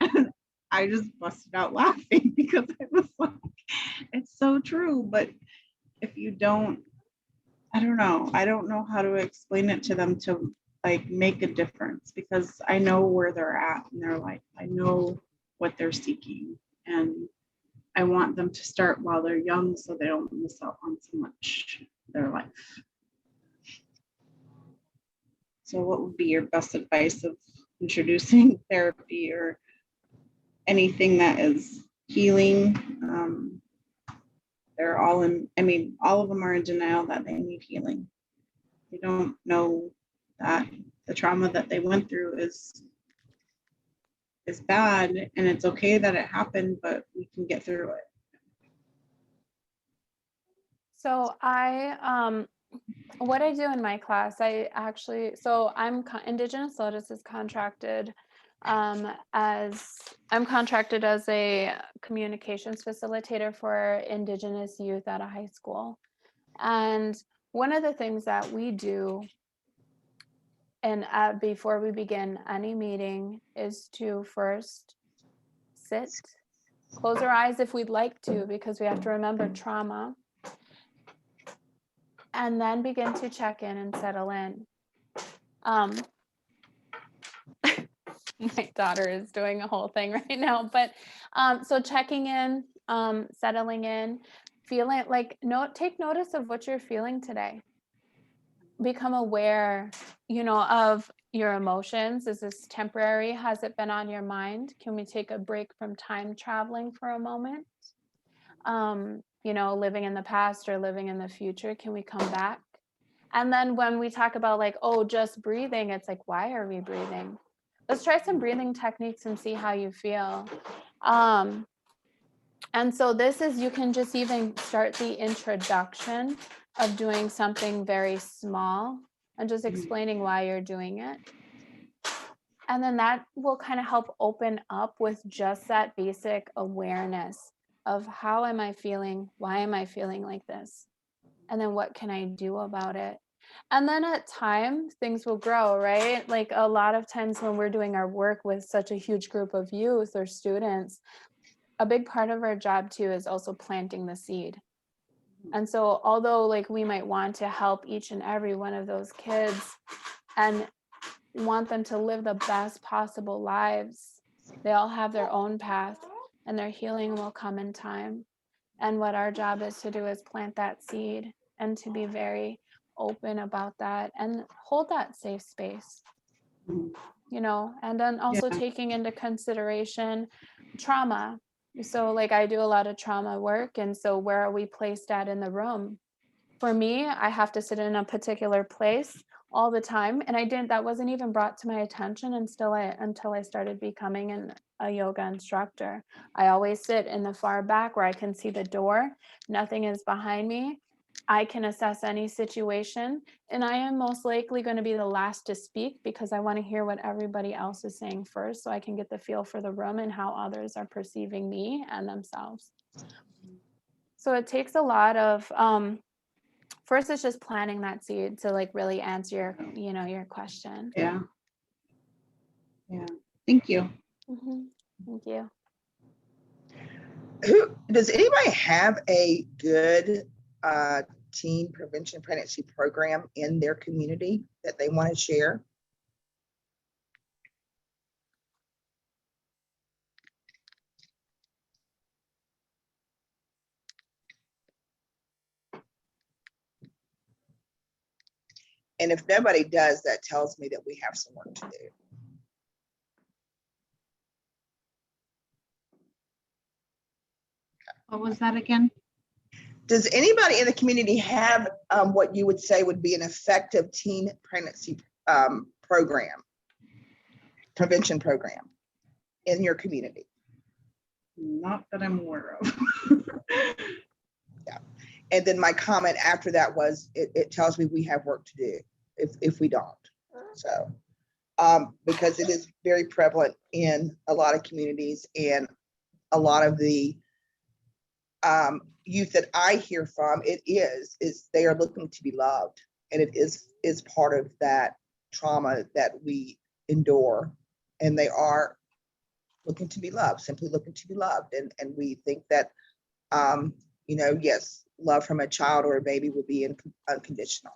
And I just busted out laughing because I was like, it's so true. But if you don't, I don't know how to explain it to them to like make a difference, because I know where they're at in their life. I know what they're seeking, and I want them to start while they're young so they don't miss out on so much of their life. So what would be your best advice of introducing therapy or anything that is healing? They're all all of them are in denial that they need healing. They don't know that the trauma that they went through is bad, and it's okay that it happened, but we can get through it. So what I do in my class, I'm Indigenous Lotus is contracted I'm contracted as a communications facilitator for Indigenous youth at a high school. And one of the things that we do before we begin any meeting is to first sit, close our eyes if we'd like to, because we have to remember trauma, and then begin to check in and settle in. My daughter is doing a whole thing right now, but so checking in, settling in, feeling like take notice of what you're feeling today. Become aware, of your emotions. Is this temporary? Has it been on your mind? Can we take a break from time traveling for a moment? Living in the past or living in the future, can we come back? And then when we talk about like, oh, just breathing, it's like, why are we breathing? Let's try some breathing techniques and see how you feel. And so you can just even start the introduction of doing something very small and just explaining why you're doing it. And then that will kind of help open up with just that basic awareness of how am I feeling? Why am I feeling like this? And then what can I do about it? And then at time, things will grow, right? Like a lot of times when we're doing our work with such a huge group of youth or students, a big part of our job too is also planting the seed. And so although like we might want to help each and every one of those kids and want them to live the best possible lives, they all have their own path and their healing will come in time. And what our job is to do is plant that seed and to be very open about that and hold that safe space, you know, and then also taking into consideration trauma. So like I do a lot of trauma work. And so where are we placed at in the room? For me, I have to sit in a particular place all the time. And that wasn't even brought to my attention until I started becoming a yoga instructor. I always sit in the far back where I can see the door. Nothing is behind me. I can assess any situation, and I am most likely going to be the last to speak because I want to hear what everybody else is saying first so I can get the feel for the room and how others are perceiving me and themselves. So it takes a lot of, first it's just planting that seed to like really answer your question. Yeah. Thank you. Thank you. Does anybody have a good teen prevention pregnancy program in their community that they want to share? And if nobody does, that tells me that we have some work to do. What was that again? Does anybody in the community have what you would say would be an effective teen pregnancy program, prevention program in your community? Not that I'm aware of. Yeah. And then my comment after that was, it tells me we have work to do if we don't. So, because it is very prevalent in a lot of communities, and a lot of the youth that I hear from, is they are looking to be loved, and it is part of that trauma that we endure, and they are looking to be loved, simply looking to be loved, and we think that yes, love from a child or a baby will be unconditional.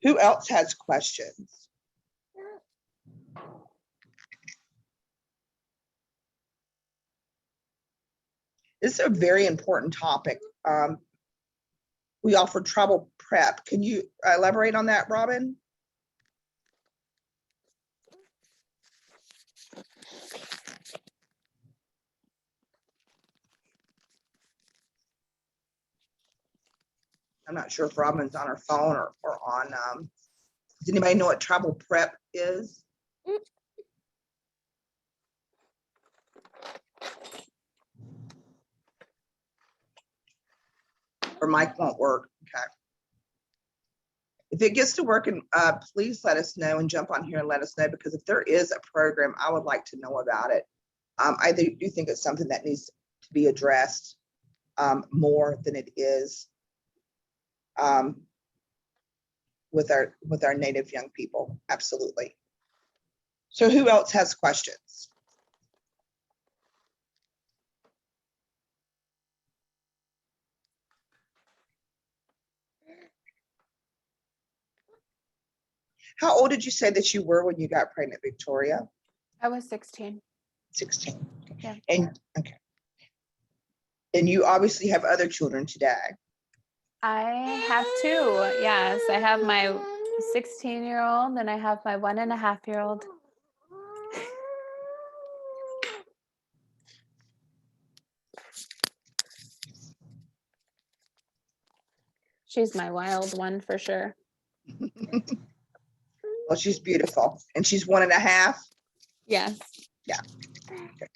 Who else has questions? This is a very important topic. We offer travel prep. Can you elaborate on that, Robin? I'm not sure if Robin's on her phone or on. Does anybody know what travel prep is? Or mic won't work. Okay. If it gets to work, and please let us know and jump on here and let us know, because if there is a program, I would like to know about it. I do think it's something that needs to be addressed more than it is with our Native young people. Absolutely. So who else has questions? How old did you say that you were when you got pregnant, Victoria? I was 16. 16. Yeah. And okay. And you obviously have other children today. I have two. Yes, I have my 16-year-old and I have my 1.5-year-old. She's my wild one for sure. Well, she's beautiful. And she's 1.5? Yes. Yeah. Okay.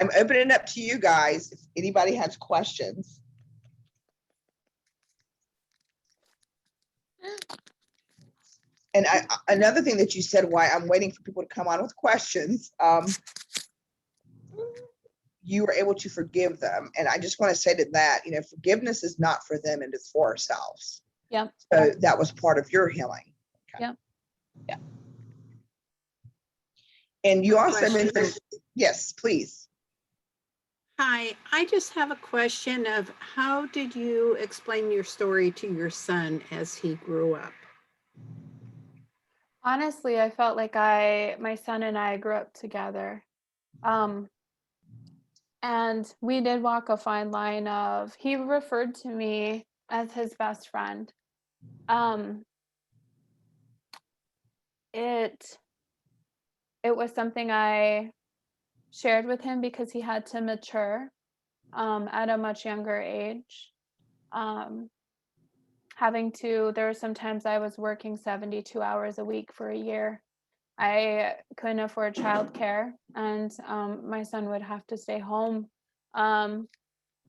I'm opening up to you guys. Anybody has questions? And another thing that you said, why I'm waiting for people to come on with questions, you were able to forgive them. And I just want to say to that, you know, forgiveness is not for them and it's for ourselves. Yep. So that was part of your healing. Okay. Yep. Yeah. And you also Question. mentioned, yes, please. Hi, I just have a question of how did you explain your story to your son as he grew up? Honestly, I felt like my son and I grew up together. Um, and we did walk a fine line of, he referred to me as his best friend. Um, it was something I shared with him because he had to mature at a much younger age. There were some times I was working 72 hours a week for a year. I couldn't afford childcare, and my son would have to stay home um,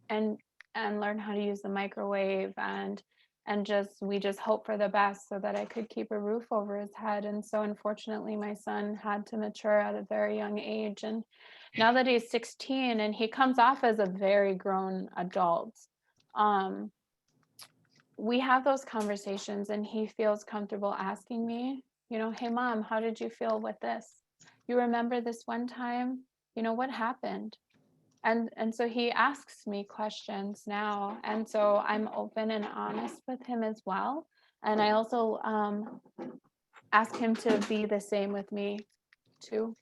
and learn how to use the microwave, and we just hope for the best so that I could keep a roof over his head. And so unfortunately, my son had to mature at a very young age, and now that he's 16 and he comes off as a very grown adult, we have those conversations and he feels comfortable asking me, you know, hey mom, how did you feel with this? You remember this one time? You know, what happened? And so he asks me questions now. And so I'm open and honest with him as well. And I also ask him to be the same with me too.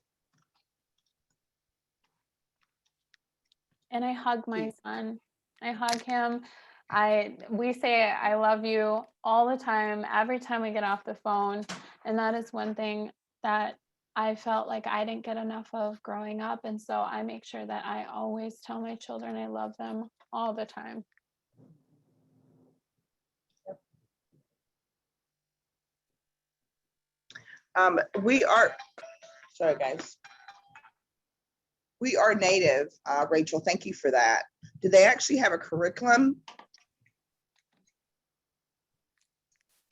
And I hug my son. I hug him. We say I love you all the time, every time we get off the phone. And that is one thing that I felt like I didn't get enough of growing up. And so I make sure that I always tell my children I love them all the time. We are, sorry guys. We Are Native, Rachel, thank you for that. Do they actually have a curriculum?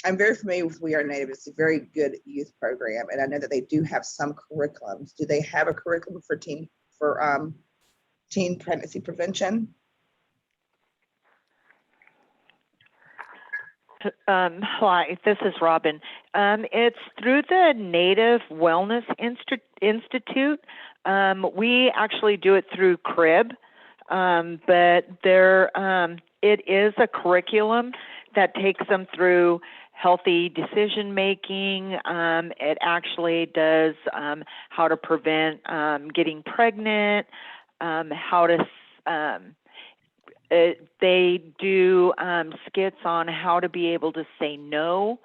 I'm very familiar with We Are Native. It's a very good youth program, and I know that they do have some curriculums. Do they have a curriculum for teen pregnancy prevention? Hi, this is Robin. It's through the Native Wellness Institute. We actually do it through CRIB, but it is a curriculum that takes them through healthy decision making. It actually does how to prevent getting pregnant, how to they do skits on how to be able to say no,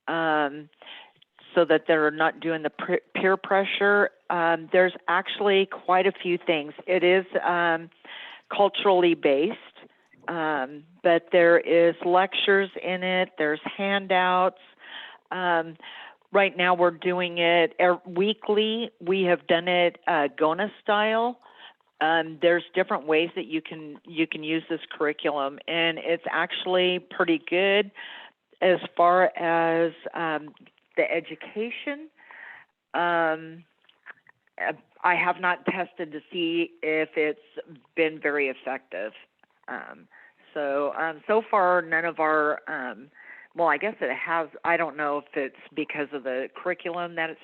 so that they're not doing the peer pressure. There's actually quite a few things. It is culturally based, but there is lectures in it. There's handouts. Right now we're doing it weekly. We have done it Gona style. There's different ways that you can use this curriculum, and it's actually pretty good as far as the education. I have not tested to see if it's been very effective. So far, none of our, well, I guess it has. I don't know if it's because of the curriculum that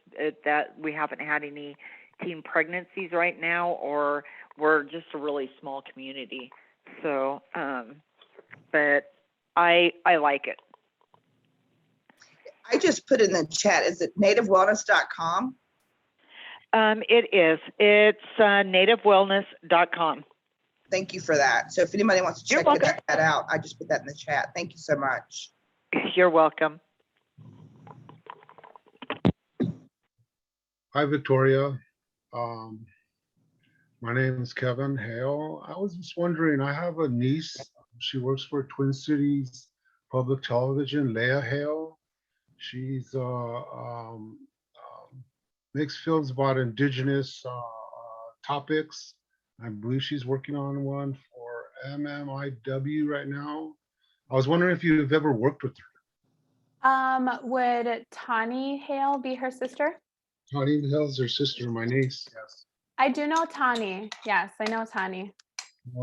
that we haven't had any teen pregnancies right now, or we're just a really small community. So, but I like it. I just put in the chat, is it nativewellness.com? It is. It's nativewellness.com. Thank you for that. So if anybody wants to check that out, I just put that in the chat. Thank you so much. You're welcome. Hi, Victoria. My name is Kevin Hale. I was just wondering, I have a niece. She works for Twin Cities Public Television, Leah Hale. She's makes films about indigenous topics. I believe she's working on one for MMIW right now. I was wondering if you've ever worked with her. Would Tani Hale be her sister? Tony Hill's her sister, my niece. Yes. I do know Tani. Yes, I know Tani.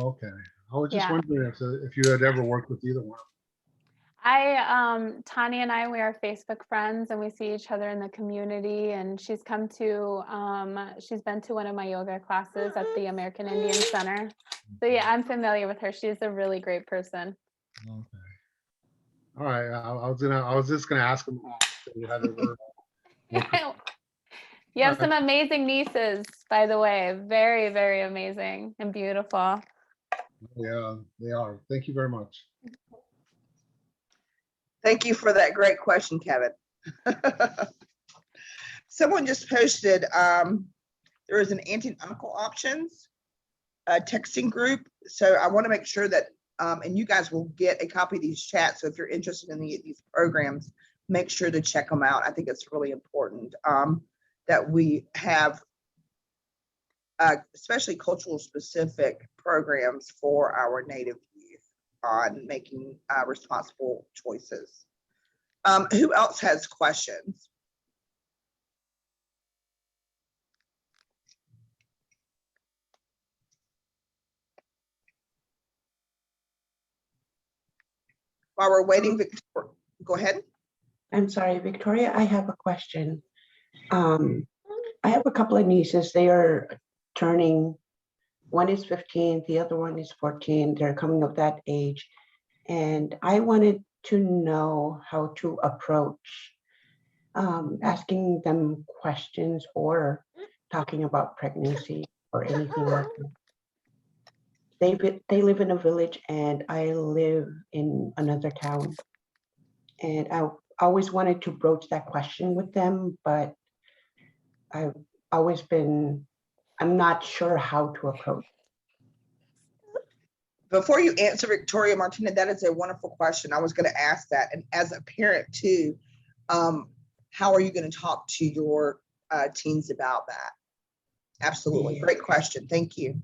Okay. I was just Yeah. wondering if you had ever worked with either one. Tani and I, we are Facebook friends and we see each other in the community, and she's been to one of my yoga classes at the American Indian Center. So yeah, I'm familiar with her. She's a really great person. Okay. All right. I was just gonna ask him if you had ever worked with. You have some amazing nieces, by the way. Very, very amazing and beautiful. Yeah, they are. Thank you very much. Thank you for that great question, Kevin. Someone just posted, there is an aunt and uncle options texting group. So I want to make sure that, and you guys will get a copy of these chats. So if you're interested in these programs, make sure to check them out. I think it's really important that we have especially cultural specific programs for our Native youth on making responsible choices. Who else has questions? While we're waiting, Victoria, go ahead. I'm sorry, Victoria, I have a question. I have a couple of nieces. They are turning, one is 15, the other one is 14. They're coming of that age. And I wanted to know how to approach asking them questions or talking about pregnancy or anything like that. They live in a village and I live in another town. And I always wanted to broach that question with them, but I've always been, I'm not sure how to approach. Before you answer, Victoria Martina, that is a wonderful question. I was going to ask that. And as a parent too, how are you going to talk to your teens about that? Absolutely. Great question. Thank you.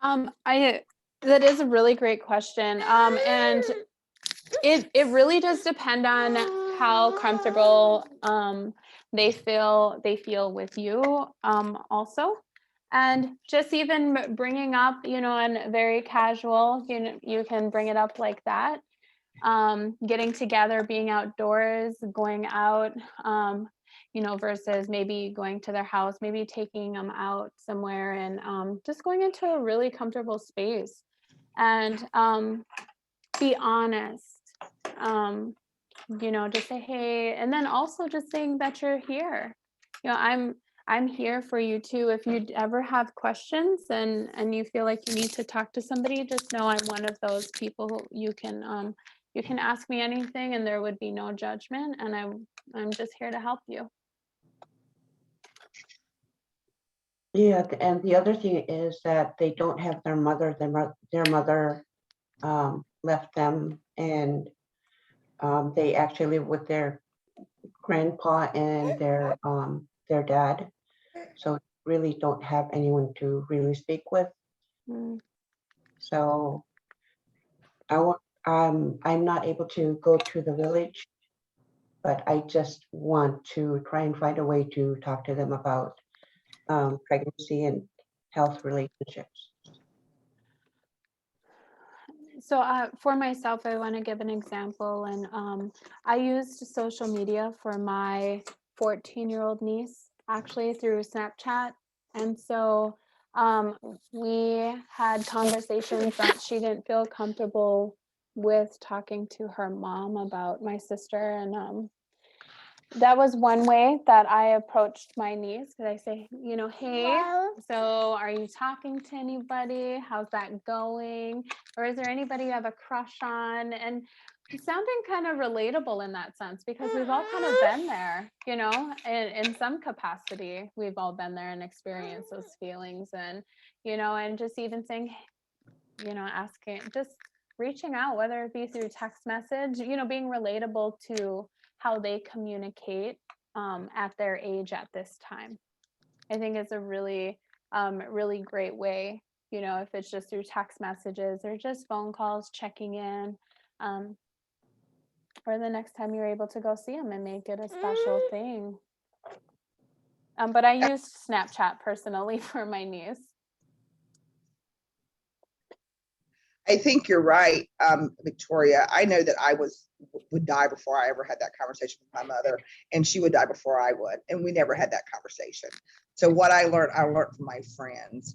That is a really great question. And it really does depend on how comfortable they feel with you also. And just even bringing up, and very casual, you can bring it up like that. Getting together, being outdoors, going out, versus maybe going to their house, maybe taking them out somewhere and just going into a really comfortable space and be honest. Just say, hey, and then also just saying that you're here. I'm here for you too. If you ever have questions and you feel like you need to talk to somebody, just know I'm one of those people who you can ask me anything and there would be no judgment, and I'm just here to help you. Yeah, and the other thing is that they don't have their mother. Their mother left them, and they actually live with their grandpa and their dad. So really don't have anyone to really speak with. Mm. So I'm not able to go to the village, but I just want to try and find a way to talk to them about pregnancy and health relationships. So for myself, I want to give an example, and I used social media for my 14-year-old niece, actually through Snapchat. And so we had conversations that she didn't feel comfortable with talking to her mom about my sister. And that was one way that I approached my niece. Could I say, hey, so are you talking to anybody? How's that going? Or is there anybody you have a crush on? And sounding kind of relatable in that sense, because we've all kind of been there, in some capacity. We've all been there and experienced those feelings, and, and just even saying, asking, just reaching out, whether it be through text message, being relatable to how they communicate at their age at this time. I think it's a really, really great way you know, if it's just through text messages or just phone calls, checking in, or the next time you're able to go see them and make it a special thing. But I use Snapchat personally for my niece. I think you're right, Victoria. I know that I would die before I ever had that conversation with my mother, and she would die before I would, and we never had that conversation. So what I learned from my friends.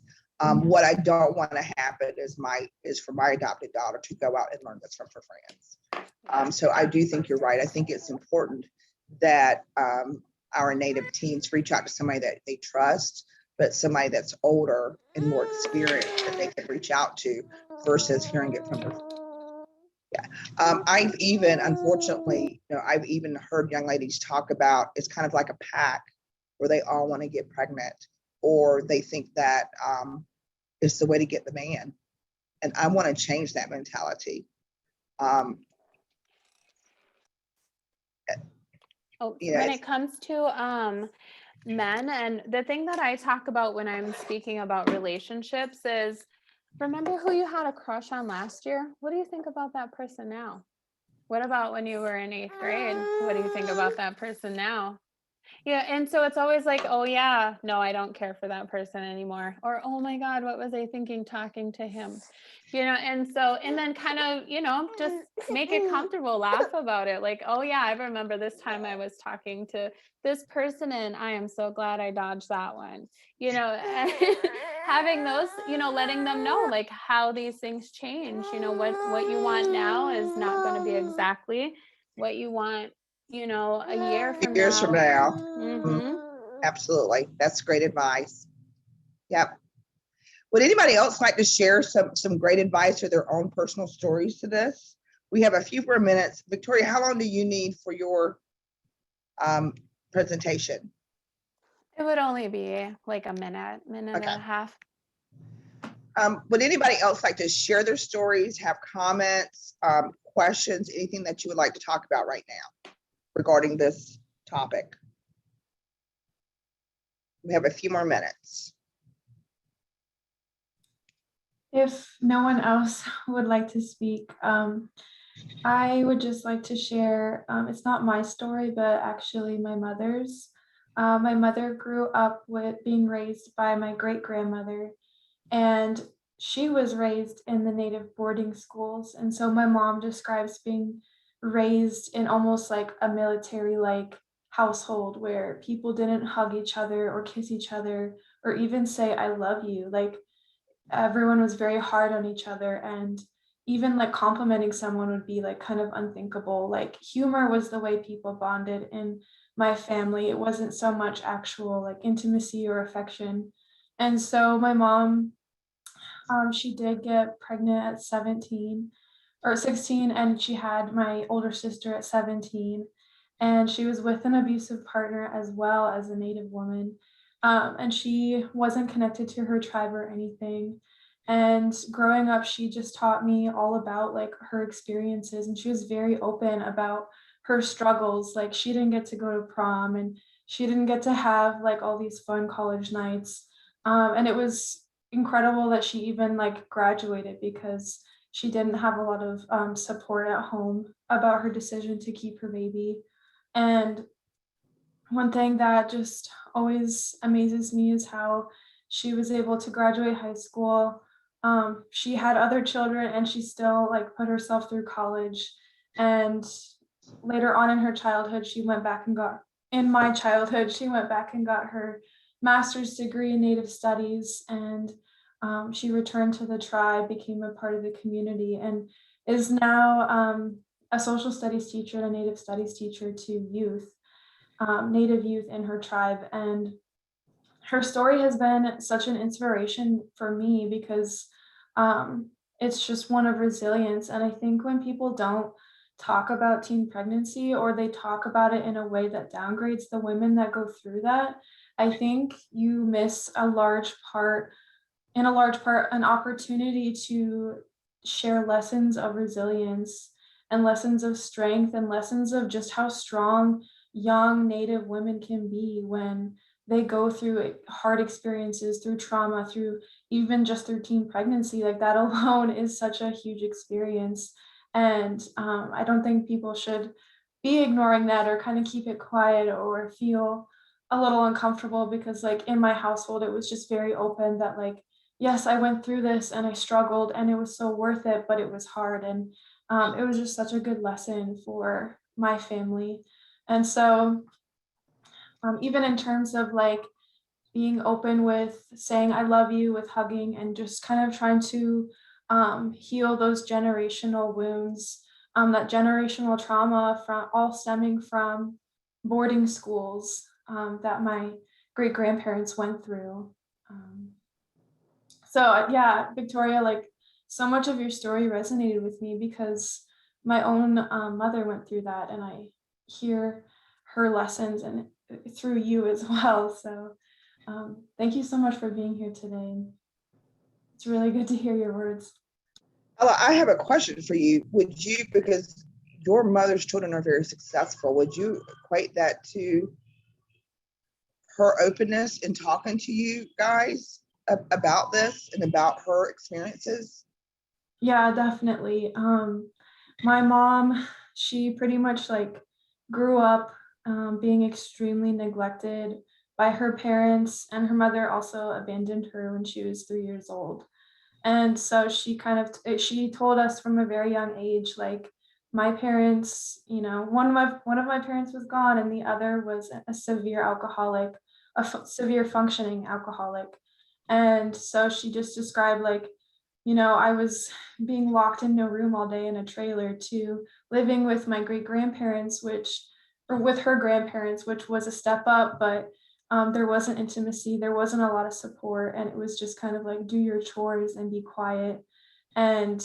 What I don't want to happen is for my adopted daughter to go out and learn this from her friends. So I do think you're right. I think it's important that our Native teens reach out to somebody that they trust, but somebody that's older and more experienced that they can reach out to versus hearing it from their. I've even, unfortunately, I've even heard young ladies talk about it's kind of like a pack where they all want to get pregnant, or they think that it's the way to get the man. And I want to change that mentality. When it comes to men, and the thing that I talk about when I'm speaking about relationships is, remember who you had a crush on last year? What do you think about that person now? What about when you were in 8th grade? What do you think about that person now? Yeah, and so it's always like, oh yeah, no, I don't care for that person anymore. Or, oh my God, what was I thinking talking to him? And then kind of, just make it comfortable, laugh about it. Like, oh yeah, I remember this time I was talking to this person and I am so glad I dodged that one. Having those, letting them know like how these things change. What you want now is not going to be exactly what you want a year from Years now. from now. Mm-hmm. Absolutely. That's great advice. Yep. Would anybody else like to share some great advice or their own personal stories to this? We have a few more minutes. Victoria, how long do you need for your presentation? It would only be like a minute and a half. Would anybody else like to share their stories, have comments, questions, anything that you would like to talk about right now regarding this topic? We have a few more minutes. If no one else would like to speak, I would just like to share, it's not my story, but actually my mother's. My mother grew up with being raised by my great-grandmother, and she was raised in the Native boarding schools. And so my mom describes being raised in almost like a military-like household where people didn't hug each other or kiss each other or even say, I love you. Like, everyone was very hard on each other, and even like complimenting someone would be like kind of unthinkable. Like, humor was the way people bonded in my family. It wasn't so much actual like intimacy or affection. And so my mom, she did get pregnant at 17 or 16, and she had my older sister at 17, and she was with an abusive partner as well as a Native woman. And she wasn't connected to her tribe or anything. And growing up, she just taught me all about like her experiences, and she was very open about her struggles. Like, she didn't get to go to prom, and she didn't get to have like all these fun college nights. And it was incredible that she even like graduated, because she didn't have a lot of support at home about her decision to keep her baby. And one thing that just always amazes me is how she was able to graduate high school. She had other children and she still like put herself through college. And later on in her childhood, she went back and got her master's degree in Native Studies, and she returned to the tribe, became a part of the community, and is now a social studies teacher and a Native studies teacher to youth, Native youth in her tribe. And her story has been such an inspiration for me, because it's just one of resilience. And I think when people don't talk about teen pregnancy, or they talk about it in a way that downgrades the women that go through that, I think you miss an opportunity to share lessons of resilience and lessons of strength and lessons of just how strong young Native women can be when they go through hard experiences, through trauma, through even just through teen pregnancy. Like that alone is such a huge experience. And I don't think people should be ignoring that or kind of keep it quiet or feel a little uncomfortable, because like in my household, it was just very open that like, yes, I went through this and I struggled and it was so worth it, but it was hard. And it was just such a good lesson for my family. And so even in terms of like being open with saying I love you, with hugging, and just kind of trying to heal those generational wounds, that generational trauma from all stemming from boarding schools that my great grandparents went through. So yeah, Victoria, like so much of your story resonated with me because my own mother went through that, and I hear her lessons and through you as well. So thank you so much for being here today. It's really good to hear your words. Ella, I have a question for you. Would you, because your mother's children are very successful, would you equate that to her openness in talking to you guys about this and about her experiences? Yeah, definitely. My mom, she pretty much like grew up being extremely neglected by her parents, and her mother also abandoned her when she was 3 years old. And so she kind of she told us from a very young age, like my parents, you know, one of my parents was gone, and the other was a severe alcoholic, severe functioning alcoholic. And so she just described like, you know, I was being locked in a room all day in a trailer, to living with my great grandparents, or with her grandparents, which was a step up, but there wasn't intimacy, there wasn't a lot of support, and it was just kind of like do your chores and be quiet. And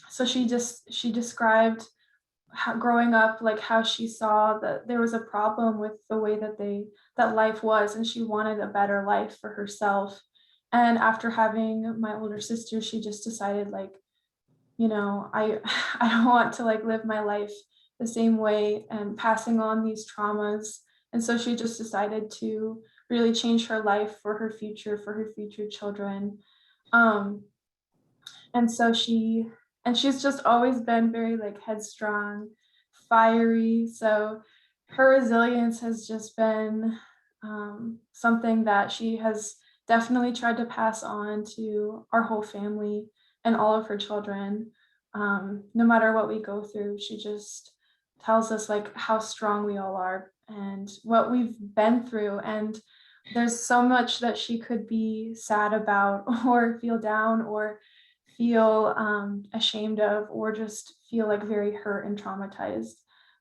so she described how, growing up, like how she saw that there was a problem with the way that life was, and she wanted a better life for herself. And after having my older sister, she just decided like, you know, I don't want to like live my life the same way and passing on these traumas. And so she just decided to really change her life for her future children. Um, and so she's just always been very like headstrong, fiery. So her resilience has just been something that she has definitely tried to pass on to our whole family and all of her children. No matter what we go through, she just tells us like how strong we all are and what we've been through. And there's so much that she could be sad about or feel down or feel ashamed of, or just feel like very hurt and traumatized.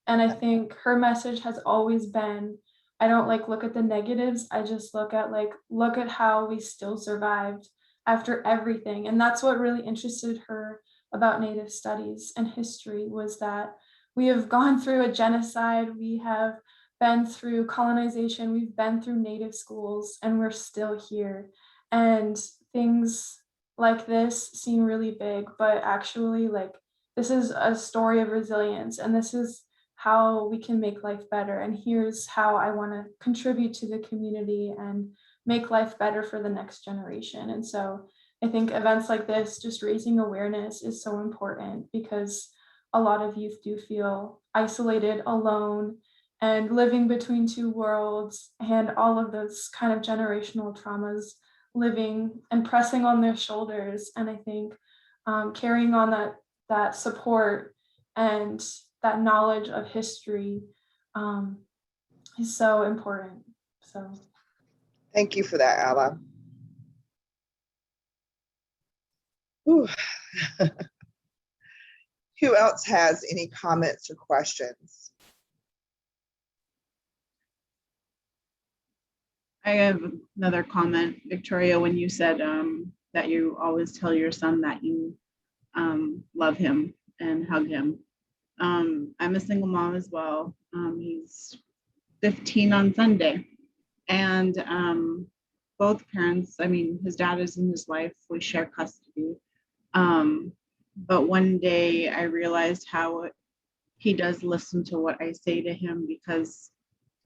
And I think her message has always been, I don't like look at the negatives, I just look at how we still survived after everything. And that's what really interested her about Native studies and history, was that we have gone through a genocide, we have been through colonization, we've been through Native schools, and we're still here. And things like this seem really big, but actually like this is a story of resilience, and this is how we can make life better. And here's how I want to contribute to the community and make life better for the next generation. And so I think events like this, just raising awareness, is so important, because a lot of youth do feel isolated, alone, and living between two worlds, and all of those kind of generational traumas living and pressing on their shoulders. And I think carrying on that support and that knowledge of history is so important. So Thank you for that, Ella. Whew. Who else has any comments or questions? I have another comment, Victoria, when you said that you always tell your son that you love him and hug him. I'm a single mom as well. He's 15 on Sunday. And both parents, I mean, his dad is in his life, we share custody. But one day I realized how he does listen to what I say to him, because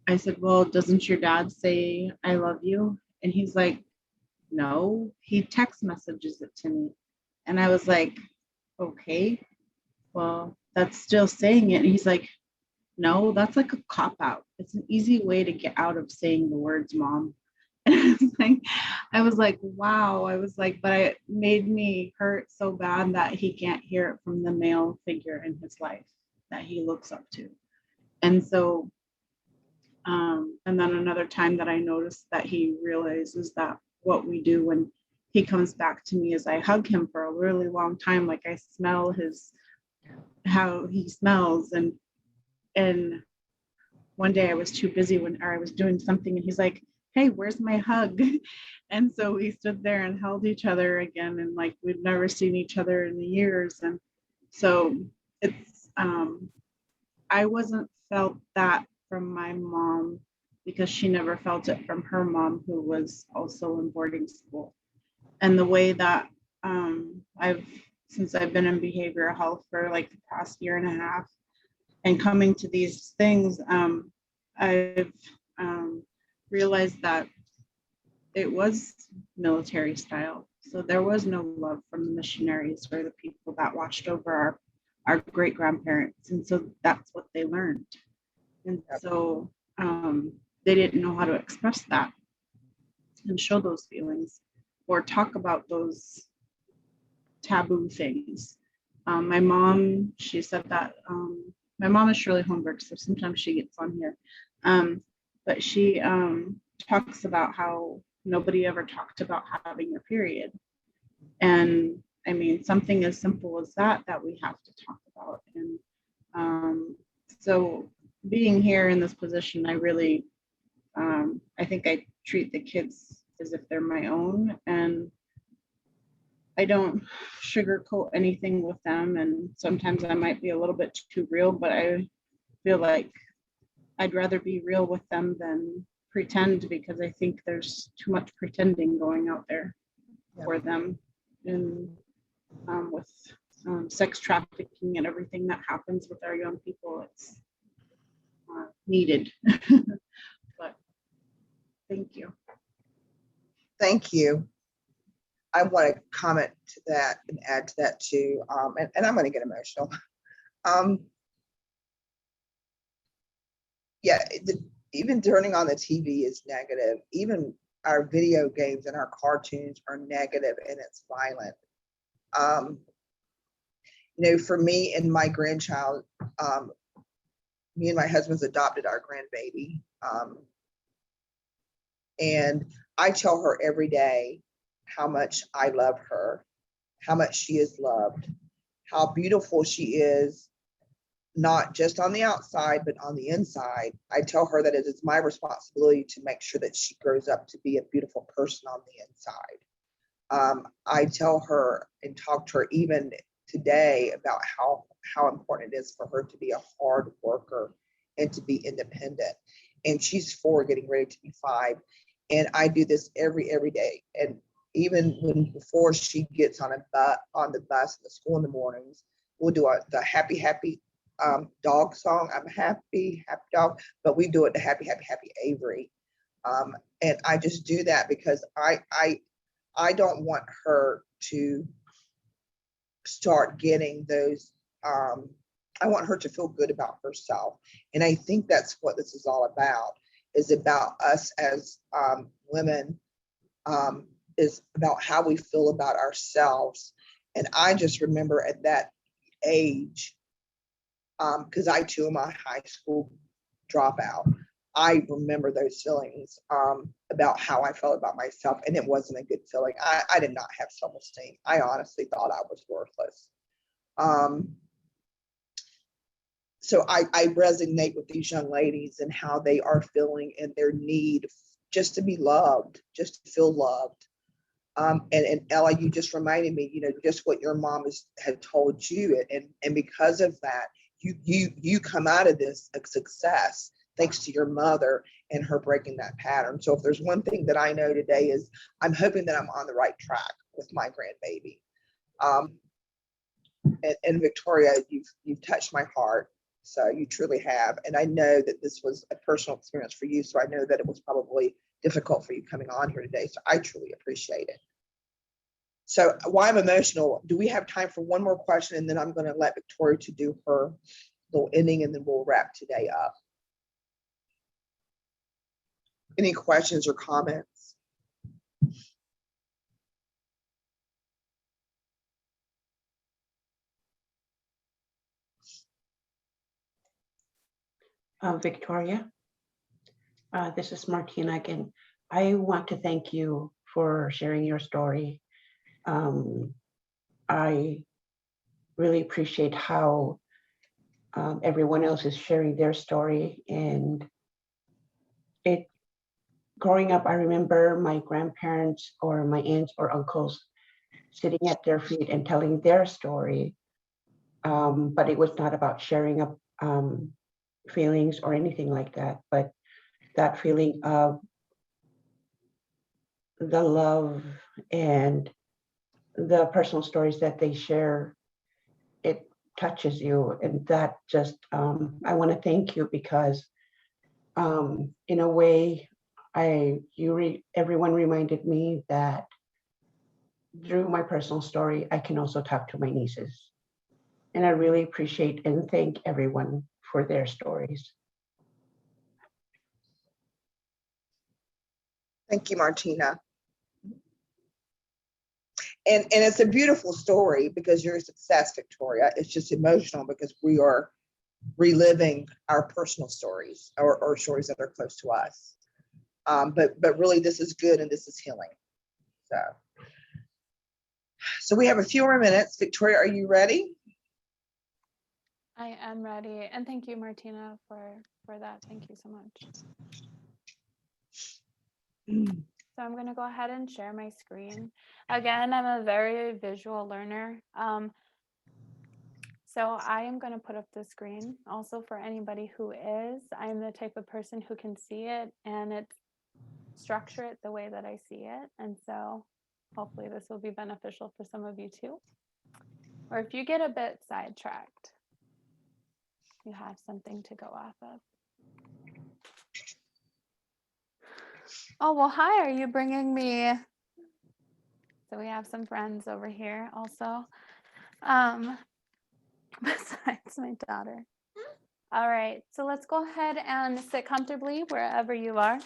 I said, well, doesn't your dad say, I love you? And he's like, no, he text messages it to me. And I was like, okay, well, that's still saying it. And he's like, no, that's like a cop out. It's an easy way to get out of saying the words mom. And I was like, wow. I was like, but it made me hurt so bad that he can't hear it from the male figure in his life that he looks up to. And so, and then another time that I noticed that he realizes that what we do when he comes back to me is I hug him for a really long time. Like I smell how he smells. And one day I was too busy or I was doing something and he's like, hey, where's my hug? And so we stood there and held each other again. And like, we'd never seen each other in the years. And so it's, I wasn't felt that from my mom because she never felt it from her mom, who was also in boarding school. And the way that since I've been in behavioral health for like the past year and a half and coming to these things, I've realized that it was military style. So there was no love from the missionaries or the people that watched over our great grandparents. And so that's what they learned. And so they didn't know how to express that and show those feelings or talk about those taboo things. My mom, she said that, my mom is Shirley Holmberg, so sometimes she gets on here. But she talks about how nobody ever talked about having your period. And I mean, something as simple as that we have to talk about. And so being here in this position, I really, I think I treat the kids as if they're my own, and I don't sugarcoat anything with them. And sometimes I might be a little bit too real, but I feel like I'd rather be real with them than pretend, because I think there's too much pretending going out there for them. And with sex trafficking and everything that happens with our young people, it's needed. But thank you. Thank you. I want to comment to that and add to that too. And I'm going to get emotional. Yeah, even turning on the TV is negative. Even our video games and our cartoons are negative and it's violent. You know, for me and my grandchild, me and my husband's adopted our grandbaby. And I tell her every day how much I love her, how much she is loved, how beautiful she is, not just on the outside, but on the inside. I tell her that it is my responsibility to make sure that she grows up to be a beautiful person on the inside. I tell her and talk to her even today about how important it is for her to be a hard worker and to be independent. And she's 4, getting ready to be 5. And I do this every day. And even before she gets on the bus in the school in the mornings, we'll do the happy dog song. I'm a happy dog, but we do it the happy Avery. And I just do that because I don't want her to start getting those. I want her to feel good about herself. And I think that's what this is all about, is about us as women, is about how we feel about ourselves. And I just remember at that age, because I too am a high school dropout, I remember those feelings about how I felt about myself, and it wasn't a good feeling. I did not have self-esteem. I honestly thought I was worthless. So I resonate with these young ladies and how they are feeling and their need just to be loved, just to feel loved. And Ella, you just reminded me, you know, just what your mom had told you, and because of that, you come out of this a success thanks to your mother and her breaking that pattern. So if there's one thing that I know today is I'm hoping that I'm on the right track with my grandbaby. And Victoria, you've touched my heart. So you truly have. And I know that this was a personal experience for you. So I know that it was probably difficult for you coming on here today. So I truly appreciate it. So why I'm emotional, do we have time for one more question? And then I'm going to let Victoria to do her little ending, and then we'll wrap today up. Any questions or comments? Victoria, this is Martina again. I want to thank you for sharing your story. I really appreciate how everyone else is sharing their story. And growing up, I remember my grandparents or my aunts or uncles sitting at their feet and telling their story. But it was not about sharing up feelings or anything like that, but that feeling of the love and the personal stories that they share, it touches you. And that just, I want to thank you because in a way, everyone reminded me that through my personal story, I can also talk to my nieces. And I really appreciate and thank everyone for their stories. Thank you, Martina. And it's a beautiful story because you're a success, Victoria. It's just emotional because we are reliving our personal stories or stories that are close to us. But really, this is good and this is healing. So we have a few more minutes. Victoria, are you ready? I am ready. And thank you, Martina, for that. Thank you so much. So I'm going to go ahead and share my screen. Again, I'm a very visual learner. So I am going to put up the screen also for anybody who is. I'm the type of person who can see it and structure it the way that I see it. And so hopefully this will be beneficial for some of you too. Or if you get a bit sidetracked, you have something to go off of. Oh, well, hi, are you bringing me? So we have some friends over here also, besides my daughter. All right, so let's go ahead and sit comfortably wherever you are.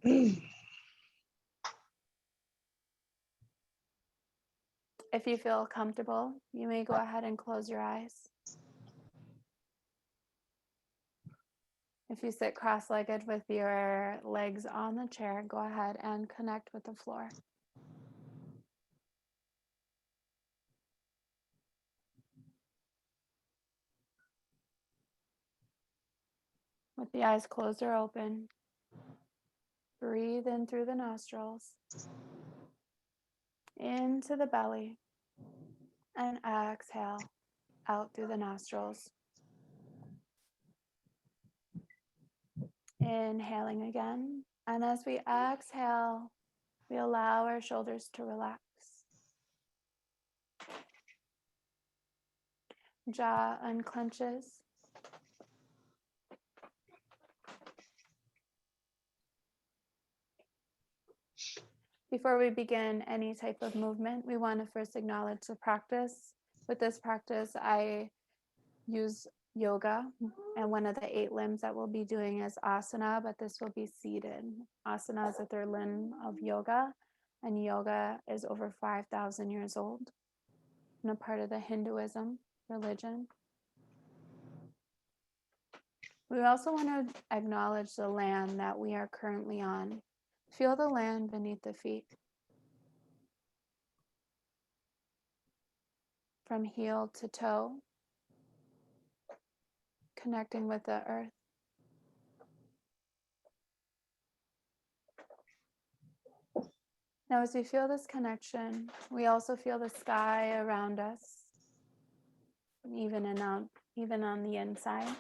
If you feel comfortable, you may go ahead and close your eyes. If you sit cross-legged with your legs on the chair, go ahead and connect with the floor. With the eyes closed or open, breathe in through the nostrils, into the belly, and exhale out through the nostrils. Inhaling again, and as we exhale, we allow our shoulders to relax. Jaw unclenches. Before we begin any type of movement, we want to first acknowledge the practice. With this practice, I use yoga, and one of the 8 limbs that we'll be doing is asana, but this will be seated. Asana is the 3rd limb of yoga, and yoga is over 5,000 years old and a part of the Hinduism religion. We also want to acknowledge the land that we are currently on. Feel the land beneath the feet. From heel to toe, connecting with the earth. Now, as we feel this connection, we also feel the sky around us, even on the inside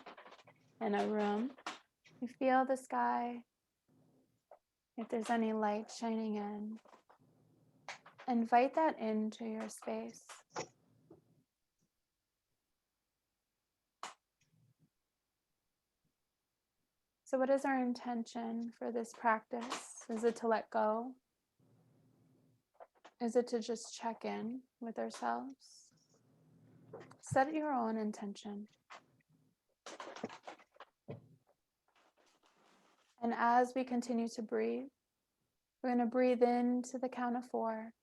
in a room. You feel the sky, if there's any light shining in. Invite that into your space. So what is our intention for this practice? Is it to let go? Is it to just check in with ourselves? Set your own intention. And as we continue to breathe, we're going to breathe in to the count of 4,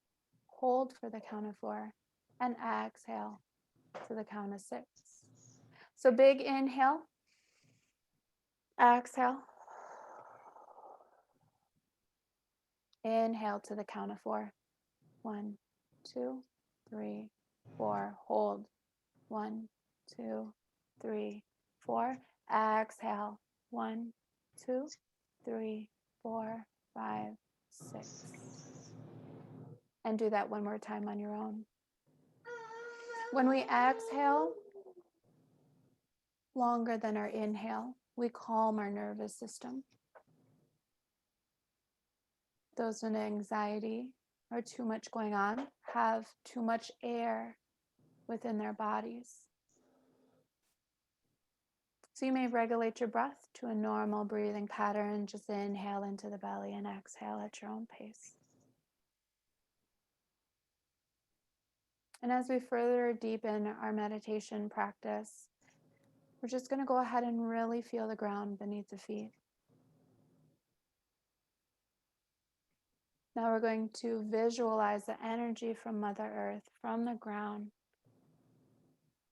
hold for the count of 4, and exhale to the count of 6. So big inhale, exhale, inhale to the count of 4. 1, 2, 3, 4. Hold. 1, 2, 3, 4. Exhale. 1, 2, 3, 4, 5, 6. And do that one more time on your own. When we exhale longer than our inhale, we calm our nervous system. Those with anxiety or too much going on have too much air within their bodies. So you may regulate your breath to a normal breathing pattern. Just inhale into the belly and exhale at your own pace. And as we further deepen our meditation practice, we're just going to go ahead and really feel the ground beneath the feet. Now we're going to visualize the energy from Mother Earth, from the ground,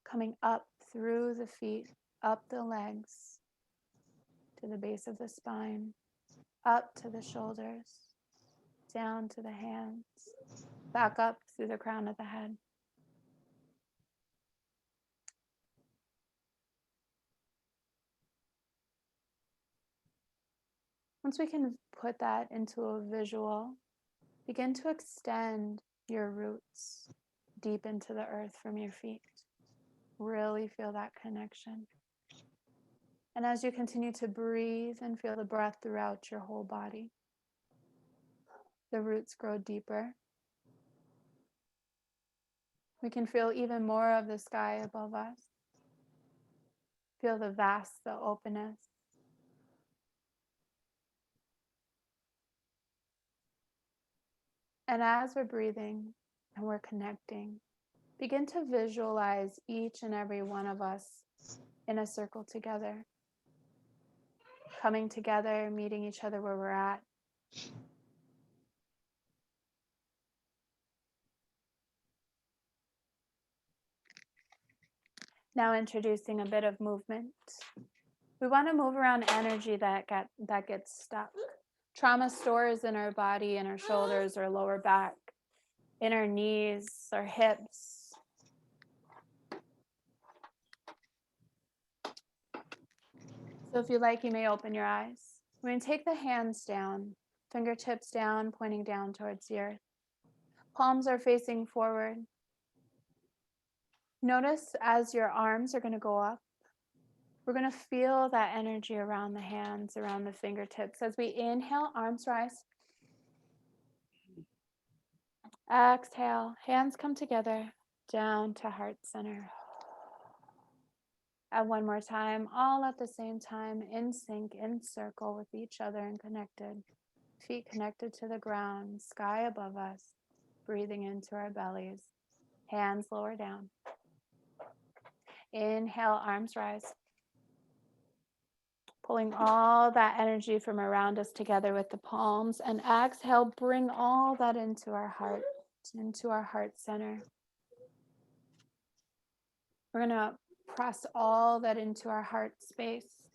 coming up through the feet, up the legs, to the base of the spine, up to the shoulders, down to the hands, back up through the crown of the head. Once we can put that into a visual, begin to extend your roots deep into the earth from your feet. Really feel that connection. And as you continue to breathe and feel the breath throughout your whole body, the roots grow deeper. We can feel even more of the sky above us. Feel the vast, the openness. And as we're breathing and we're connecting, begin to visualize each and every one of us in a circle together, coming together, meeting each other where we're at. Now introducing a bit of movement. We want to move around energy that gets stuck. Trauma stores in our body, in our shoulders, our lower back, in our knees, our hips. So if you like, you may open your eyes. We're going to take the hands down, fingertips down, pointing down towards the earth. Palms are facing forward. Notice as your arms are going to go up, we're going to feel that energy around the hands, around the fingertips. As we inhale, arms rise. Exhale, hands come together, down to heart center. And one more time, all at the same time, in sync, in circle with each other and connected. Feet connected to the ground, sky above us, breathing into our bellies. Hands lower down. Inhale, arms rise. Pulling all that energy from around us together with the palms. And exhale, bring all that into our heart center. We're going to press all that into our heart space.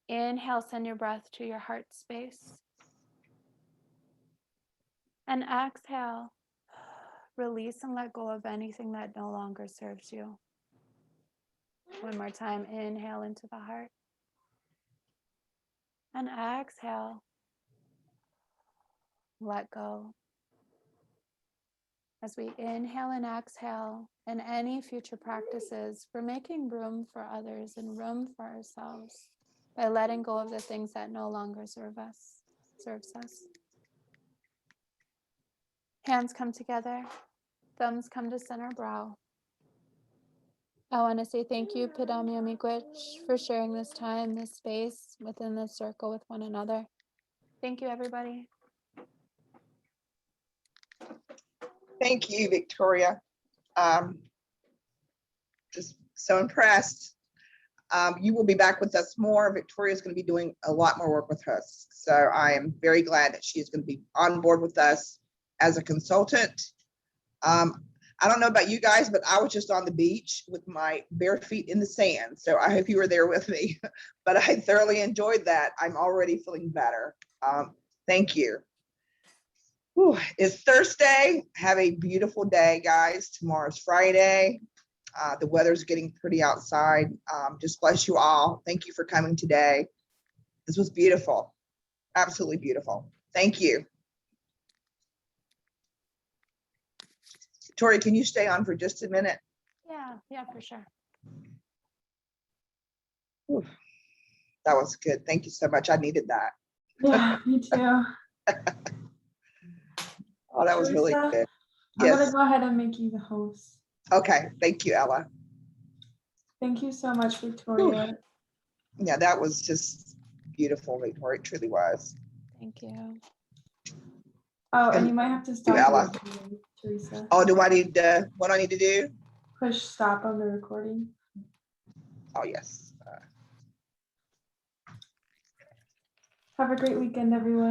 Inhale, send your breath to your heart space. And exhale, release and let go of anything that no longer serves you. One more time, inhale into the heart. And exhale, let go. As we inhale and exhale in any future practices, we're making room for others and room for ourselves by letting go of the things that no longer serves us. Hands come together, thumbs come to center brow. I want to say thank you, Pidamia Miigwech, for sharing this time, this space within this circle with one another. Thank you, everybody. Thank you, Victoria. Just so impressed. You will be back with us more. Victoria is going to be doing a lot more work with us. So I am very glad that she is going to be on board with us as a consultant. I don't know about you guys, but I was just on the beach with my bare feet in the sand. So I hope you were there with me, but I thoroughly enjoyed that. I'm already feeling better. Thank you. Whew, it's Thursday. Have a beautiful day, guys. Tomorrow's Friday. The weather's getting pretty outside. Just bless you all. Thank you for coming today. This was beautiful. Absolutely beautiful. Thank you. Tori, can you stay on for just a minute? Yeah, for sure. Whew, that was good. Thank you so much. I needed that. Yeah, me too. Oh, that was really Teresa, good. I'm gonna Yes. go ahead and make you the host. Okay. Thank you, Ella. Thank you so much, Victoria. Yeah, that was just beautiful, Victoria. It truly was. Thank you. Oh, and And you might have to stop the Ella. recording, Teresa. Oh, do I need to, what do I need to do? Push stop on the recording. Oh, yes. Have a great weekend, everyone.